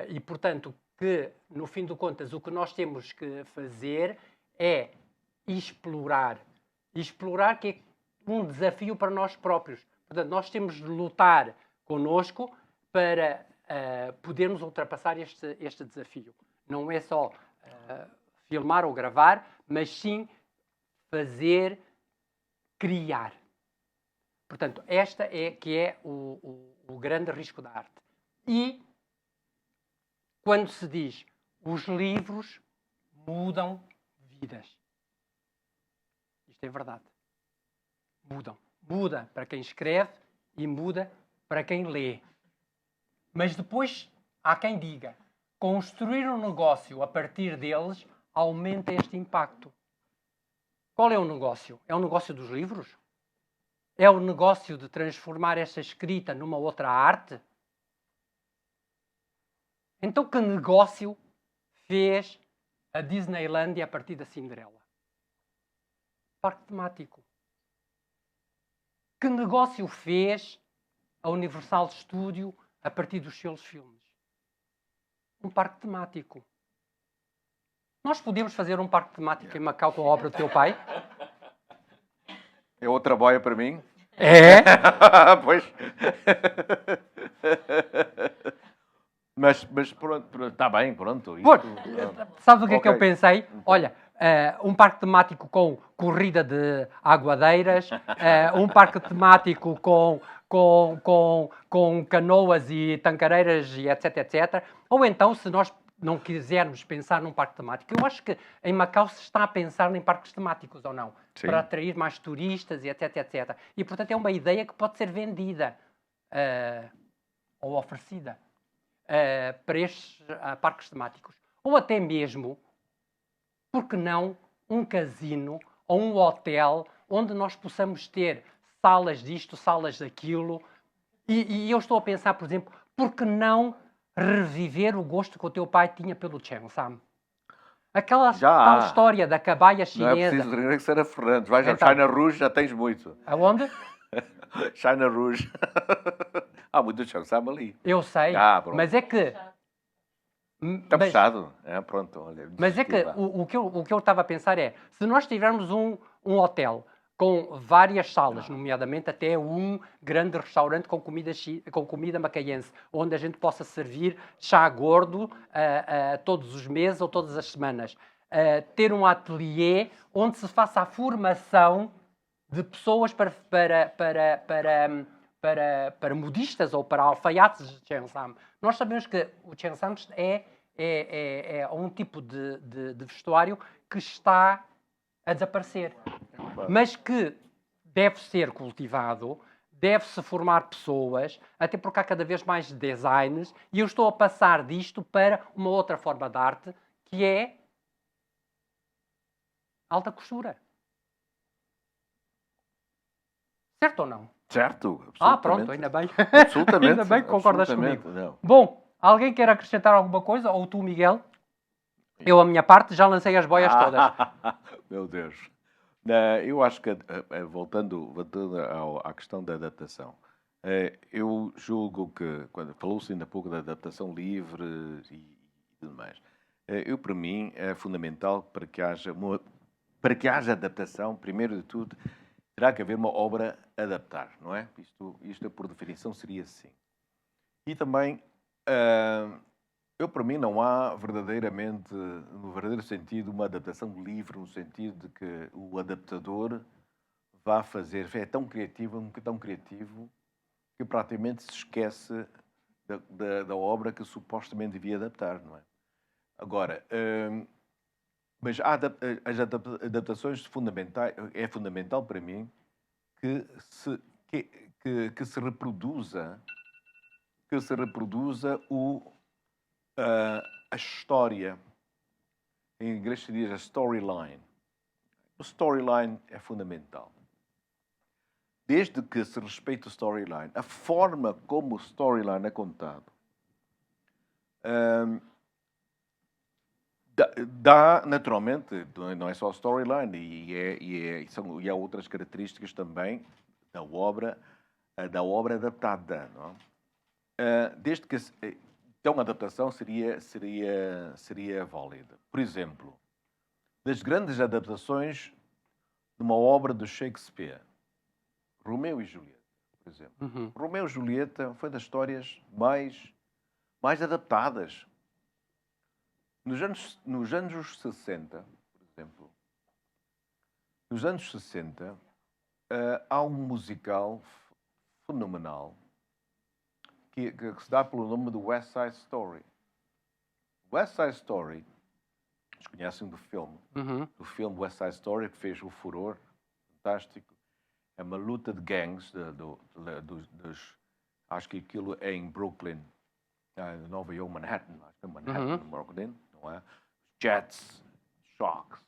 E, portanto, que, no fim de contas, o que nós temos que fazer é explorar. Explorar que é um desafio para nós próprios. Portanto, nós temos de lutar connosco para podermos ultrapassar este desafio. Não é só filmar ou gravar, mas sim fazer, criar. Portanto, esta é que é o grande risco da arte. E quando se diz os livros mudam vidas. Isto é verdade. Mudam. Muda para quem escreve e muda para quem lê. Mas depois há quem diga, construir um negócio a partir deles aumenta este impacto. Qual é o negócio? É o negócio dos livros? É o negócio de transformar esta escrita numa outra arte? Então que negócio fez a Disneylandia a partir da Cinderela? Parque temático. Que negócio fez a Universal Studio a partir dos seus filmes? Um parque temático. Nós podemos fazer um parque temático em Macau com a obra do teu pai? É outra boia para mim? É? Pois. Mas pronto, está bem, pronto. Sabes o que é que eu pensei? Olha, um parque temático com corrida de aguadeiras, um parque temático com canoas e tancareiras e etc, etc. Ou então, se nós não quisermos pensar num parque temático, eu acho que em Macau se está a pensar em parques temáticos ou não, sim, para atrair mais turistas e etc, etc. E, portanto, é uma ideia que pode ser vendida ou oferecida para estes parques temáticos. Ou até mesmo, por que não, um casino ou um hotel onde nós possamos ter salas disto, salas daquilo. E eu estou a pensar, por exemplo, por que não reviver o gosto que o teu pai tinha pelo Cheong Sam? Aquela tal história da cabaia chinesa. Não é preciso regressar a Fernandes. Vais então, ao China Rouge, já tens muito. Aonde? China Rouge. Há muito Cheong Sam ali. Eu sei, mas é que... Está fechado. Pronto, olha, mas é que o que eu estava a pensar é, se nós tivermos um hotel com várias salas, nomeadamente até um grande restaurante com comida macaense, onde a gente possa servir chá gordo todos os meses ou todas as semanas. Ter um ateliê onde se faça a formação de pessoas para modistas ou para alfaiates de Cheong Sam. Nós sabemos que o Cheong Sam é um tipo de vestuário que está a desaparecer, mas que deve ser cultivado, deve-se formar pessoas, até porque há cada vez mais designs, e eu estou a passar disto para uma outra forma de arte, que é alta costura. Certo ou não? Certo, absolutamente. Pronto, ainda bem. Absolutamente. Ainda bem que concordas comigo. Não. Bom, alguém quer acrescentar alguma coisa? Ou tu, Miguel? Eu, a minha parte, já lancei as boias todas. Meu Deus. Eu acho que, voltando à questão da adaptação, eu julgo que, quando falou-se ainda há pouco da adaptação livre e tudo mais, para mim, é fundamental para que haja adaptação, primeiro de tudo, terá que haver uma obra a adaptar, não é? Isto por definição, seria assim. E também, para mim, não há verdadeiramente, no verdadeiro sentido, uma adaptação livre, no sentido de que o adaptador vá fazer... É tão criativo, que praticamente se esquece da obra que supostamente devia adaptar, não é? Agora... Mas as adaptações fundamentais, é fundamental para mim que se reproduza a história. Em inglês se diz a storyline. O storyline é fundamental. Desde que se respeite o storyline, a forma como o storyline é contado, dá, naturalmente, não é só storyline, e há outras características também da obra adaptada. Não é? Desde que Então, a adaptação seria válida. Por exemplo, das grandes adaptações de uma obra de Shakespeare, Romeu e Julieta, por exemplo. Romeu e Julieta foi das histórias mais adaptadas. Nos anos 60, por exemplo, nos anos 60, há um musical fenomenal que se dá pelo nome do West Side Story. West Side Story, vocês conhecem do filme West Side Story, que fez o furor fantástico. É uma luta de gangues, acho que aquilo é em Brooklyn, Nova York, Manhattan, acho que é Manhattan, Brooklyn, não é? Jets, Sharks.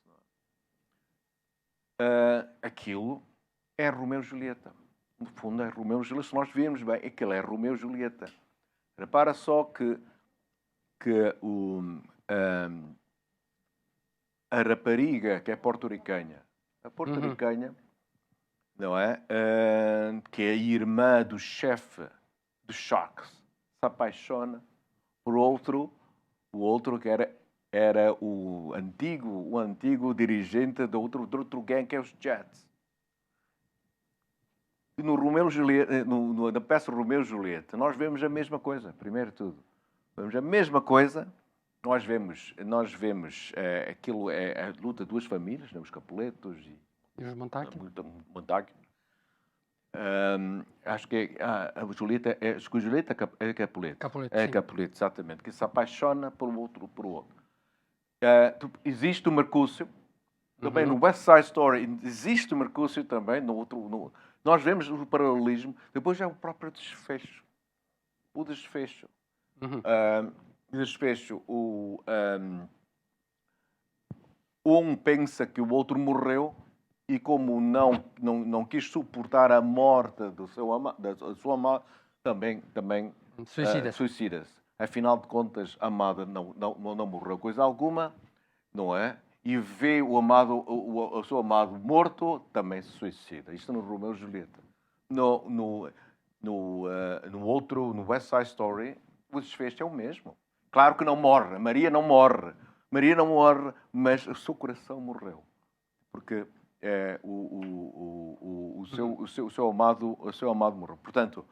Aquilo é Romeu e Julieta. No fundo é Romeu e Julieta. Se nós virmos bem, aquilo é Romeu e Julieta. Repara só que a rapariga, que é porto-ricanha, não é? Que é a irmã do chefe dos Sharks, se apaixona por o outro que era o antigo dirigente do outro gang, que é os Jets. E no Romeu e Julieta, na peça Romeu e Julieta, nós vemos a mesma coisa, primeiro de tudo. Vemos a mesma coisa, nós vemos aquilo é a luta de duas famílias, né, os Capuletos e os Montague. Acho que a Julieta é Capuleto. É Capuleto, exatamente, que se apaixona por o outro. Existe o Mercúcio, também no West Side Story existe o Mercúcio também, nós vemos o paralelismo, depois é o próprio desfecho. O desfecho. Um pensa que o outro morreu e como não quis suportar a morte da sua amada, também suicida-se. Afinal de contas, a amada não morreu coisa alguma, não é? E vê o seu amado morto, também se suicida. Isto no Romeu e Julieta. No West Side Story, o desfecho é o mesmo. Claro que não morre. Maria não morre, mas o seu coração morreu. Porque o seu amado morreu. Portanto,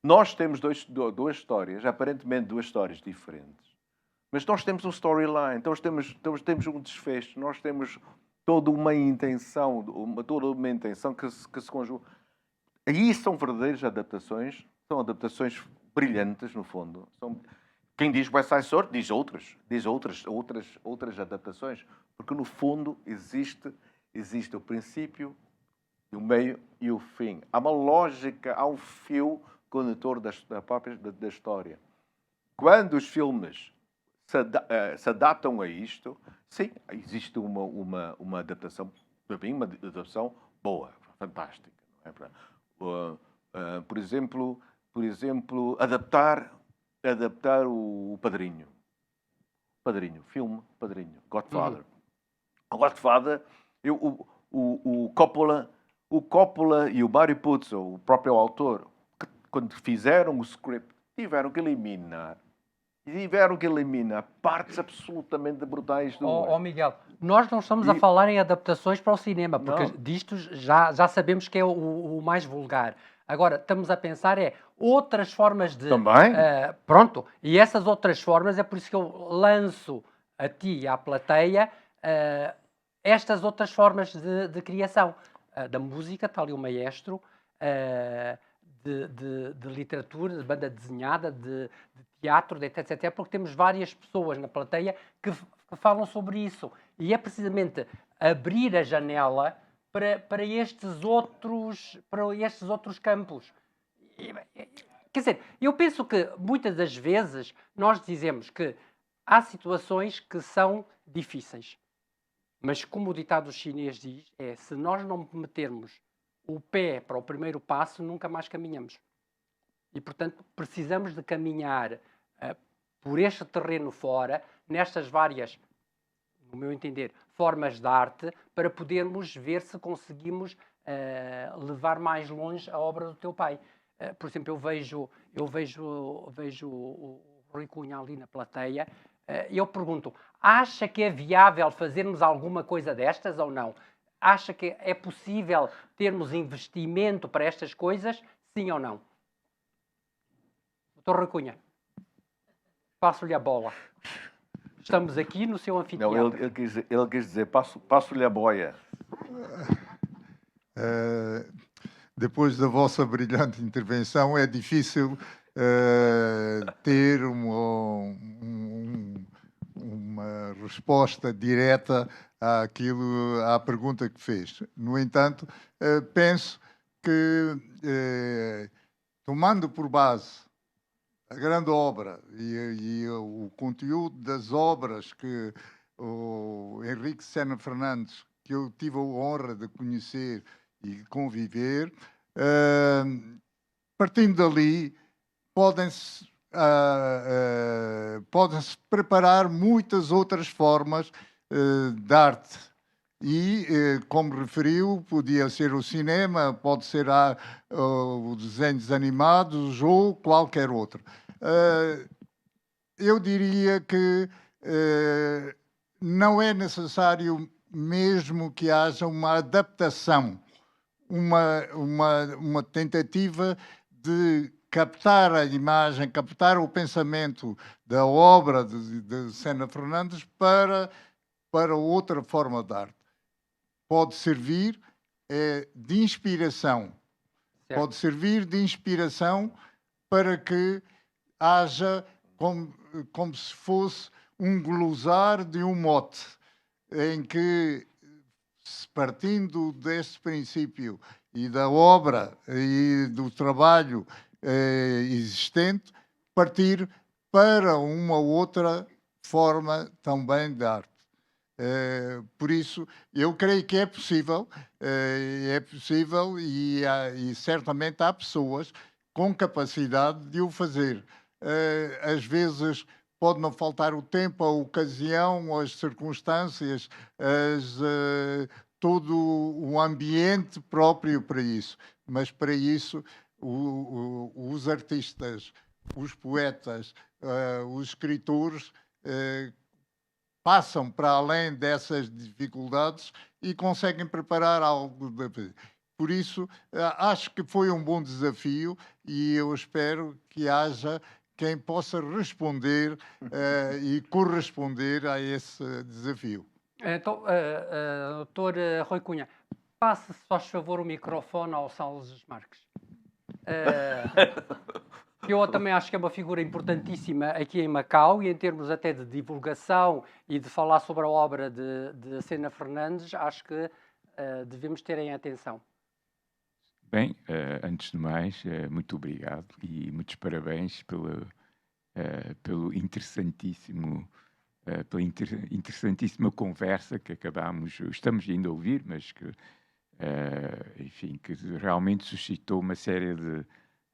nós temos duas histórias, aparentemente duas histórias diferentes. Mas nós temos um storyline, então temos um desfecho, nós temos toda uma intenção que se conjuga. E são verdadeiras adaptações, são adaptações brilhantes, no fundo. Quem diz West Side Story diz outras adaptações, porque no fundo existe o princípio, o meio e o fim. Há uma lógica, há um fio condutor da história. Quando os filmes se adaptam a isto, sim, existe uma adaptação, uma adaptação boa, fantástica. Não é? Por exemplo, adaptar o Padrinho. Filme Padrinho, Godfather. O Godfather, o Coppola e o Barry Puzo, o próprio autor, quando fizeram o script, tiveram que eliminar partes absolutamente brutais do... Miguel, nós não estamos a falar em adaptações para o cinema, porque disto já sabemos que é o mais vulgar. Agora, estamos a pensar outras formas de... Também? Pronto, e essas outras formas, é por isso que eu lanço a ti e à plateia estas outras formas de criação. Da música, está ali o maestro, de literatura, de banda desenhada, de teatro, etc. Porque temos várias pessoas na plateia que falam sobre isso. E é precisamente abrir a janela para estes outros campos. Quer dizer, eu penso que muitas das vezes nós dizemos que há situações que são difíceis. Mas como o ditado chinês diz, se nós não metermos o pé para o primeiro passo, nunca mais caminhamos. E, portanto, precisamos de caminhar por este terreno fora, nestas várias, no meu entender, formas de arte, para podermos ver se conseguimos levar mais longe a obra do teu pai. Por exemplo, eu vejo o Rui Cunha ali na plateia, eu pergunto, acha que é viável fazermos alguma coisa destas ou não? Acha que é possível termos investimento para estas coisas, sim ou não? Dr. Rui Cunha, passo-lhe a bola. Estamos aqui no seu anfiteatro. Não, ele quis dizer, passo-lhe a boia. Depois da vossa brilhante intervenção, é difícil ter uma resposta direta à pergunta que fez. No entanto, penso que, tomando por base a grande obra e o conteúdo das obras que o Henrique Sena Fernandes, que eu tive a honra de conhecer e conviver, partindo dali, podem-se preparar muitas outras formas de arte. E, como referiu, podia ser o cinema, pode ser os desenhos animados ou qualquer outro. Eu diria que não é necessário mesmo que haja uma adaptação, uma tentativa de captar a imagem, captar o pensamento da obra de Sena Fernandes para outra forma de arte. Pode servir de inspiração. Certo. Pode servir de inspiração para que haja como se fosse um glosar de um mote, em que, partindo desse princípio e da obra e do trabalho existente, partir para uma outra forma também de arte. Por isso, eu creio que é possível e certamente há pessoas com capacidade de o fazer. Às vezes pode não faltar o tempo, a ocasião, as circunstâncias, todo o ambiente próprio para isso. Mas para isso, os artistas, os poetas, os escritores passam para além dessas dificuldades e conseguem preparar algo. Por isso, acho que foi um bom desafio e eu espero que haja quem possa responder e corresponder a esse desafio. Então, doutor Rui Cunha, passe, se faz favor, o microfone ao Salles Marques. Eu também acho que é uma figura importantíssima aqui em Macau e em termos até de divulgação e de falar sobre a obra de Sena Fernandes, acho que devemos ter em atenção. Bem, antes de mais, muito obrigado e muitos parabéns pela interessantíssima conversa que estamos ainda a ouvir, mas que, enfim, que realmente suscitou uma série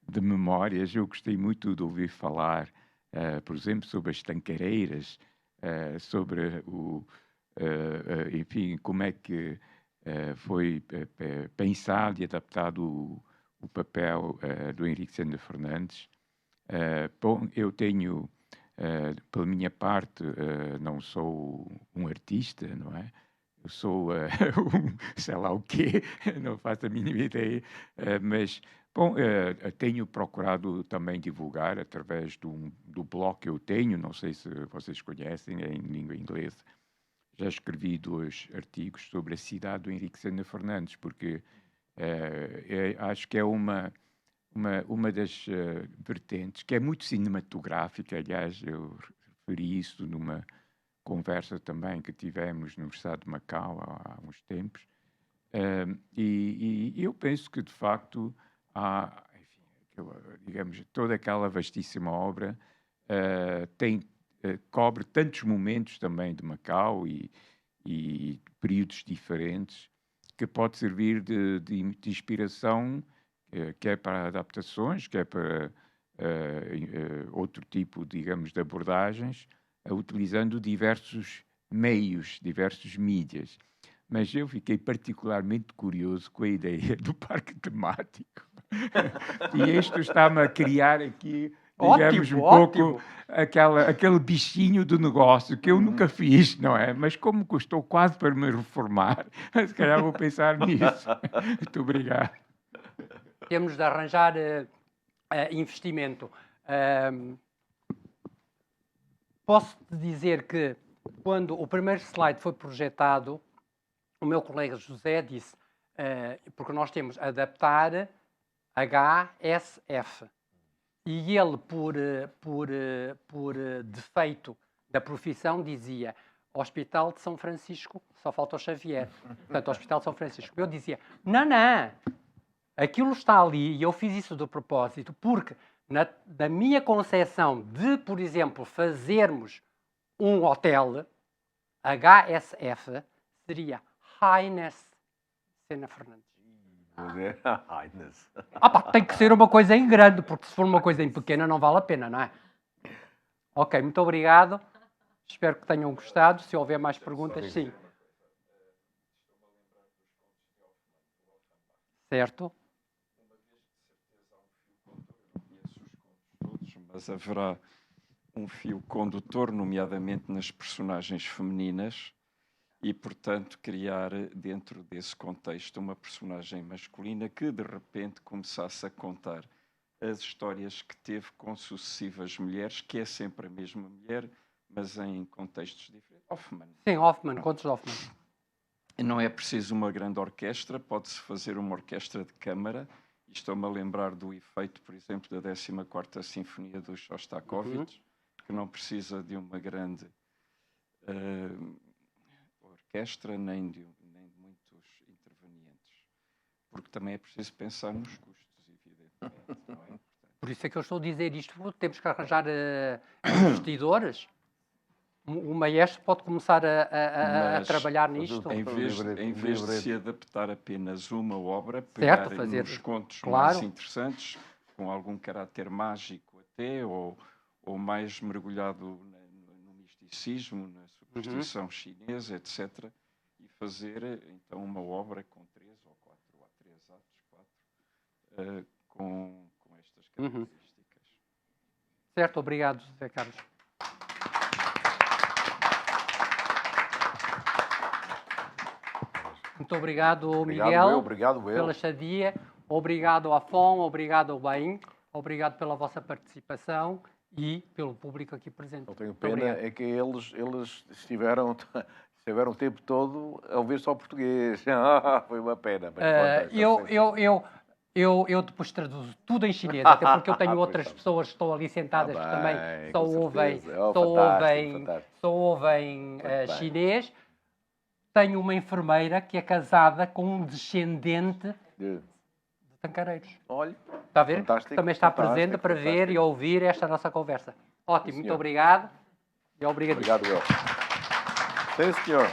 de memórias. Eu gostei muito de ouvir falar, por exemplo, sobre as tancareiras, sobre enfim, como é que foi pensado e adaptado o papel do Henrique Sena Fernandes. Bom, eu tenho, pela minha parte, não sou um artista, não é? Eu sou sei lá o quê, não faço a mínima ideia, mas, bom, tenho procurado também divulgar através do blog que eu tenho, não sei se vocês conhecem, é em língua inglesa. Já escrevi 2 artigos sobre a cidade do Henrique Sena Fernandes, porque acho que é uma das vertentes, que é muito cinematográfica. Aliás, eu referi isso numa conversa também que tivemos no Universidade de Macau há uns tempos. E eu penso que, de facto, há, enfim, digamos, toda aquela vastíssima obra cobre tantos momentos também de Macau e períodos diferentes, que pode servir de inspiração, quer para adaptações, quer para outro tipo, digamos, de abordagens, utilizando diversos meios, diversos mídias. Mas eu fiquei particularmente curioso com a ideia do parque temático. E isto está-me a criar aqui digamos, pouco aquele bichinho do negócio que eu nunca fiz, não é? Mas como estou quase para me reformar, se calhar vou pensar nisso. Muito obrigado. Temos de arranjar investimento. Posso-te dizer que, quando o primeiro slide foi projetado, o meu colega José disse, porque nós temos adaptar HSF, e ele, por defeito da profissão, dizia Hospital de São Francisco, só falta o Xavier. Portanto, Hospital de São Francisco. Eu dizia, não, aquilo está ali, e eu fiz isso de propósito, porque da minha concepção de, por exemplo, fazermos um hotel, HSF seria Highness Sena Fernandes. Tem que ser uma coisa em grande, porque se for uma coisa em pequena não vale a pena, não é? Ok, muito obrigado. Espero que tenham gostado. Se houver mais perguntas, sim. Certo. Mas haverá um fio condutor, nomeadamente nas personagens femininas, e, portanto, criar dentro desse contexto uma personagem masculina que, de repente, começasse a contar as histórias que teve com sucessivas mulheres, que é sempre a mesma mulher, mas em contextos diferentes. Hoffmann. Sim, Hoffmann, contos de Hoffmann. Não é preciso uma grande orquestra, pode-se fazer uma orquestra de câmara. Estou-me a lembrar do efeito, por exemplo, da 14ª Sinfonia do Shostakovich, que não precisa de uma grande orquestra nem de muitos intervenientes. Porque também é preciso pensar nos custos, evidentemente. Não é? Por isso é que eu estou a dizer isto. Temos que arranjar investidores. O maestro pode começar a trabalhar nisto. Em vez de se adaptar apenas uma obra, pegar uns contos mais interessantes, com algum caráter mágico até, ou mais mergulhado no misticismo, na superstição chinesa, etc., e fazer então uma obra com 3 ou 4, ou 3 atos, com estas características. Certo, obrigado, José Carlos. Muito obrigado, Miguel, pela estadia. Obrigado, Afon, obrigado, Bain. Obrigado pela vossa participação e pelo público aqui presente. Eu tenho pena é que eles estiveram o tempo todo a ouvir só português. Foi uma pena. Eu depois traduzo tudo em chinês, até porque eu tenho outras pessoas que estão ali sentadas que também só ouvem chinês. Tenho uma enfermeira que é casada com um descendente de Tancareiros. Olha, está a ver? Fantástico, também está presente para ver e ouvir esta nossa conversa. Ótimo, muito obrigado. E obrigado. Obrigado, eu. Sim, senhor.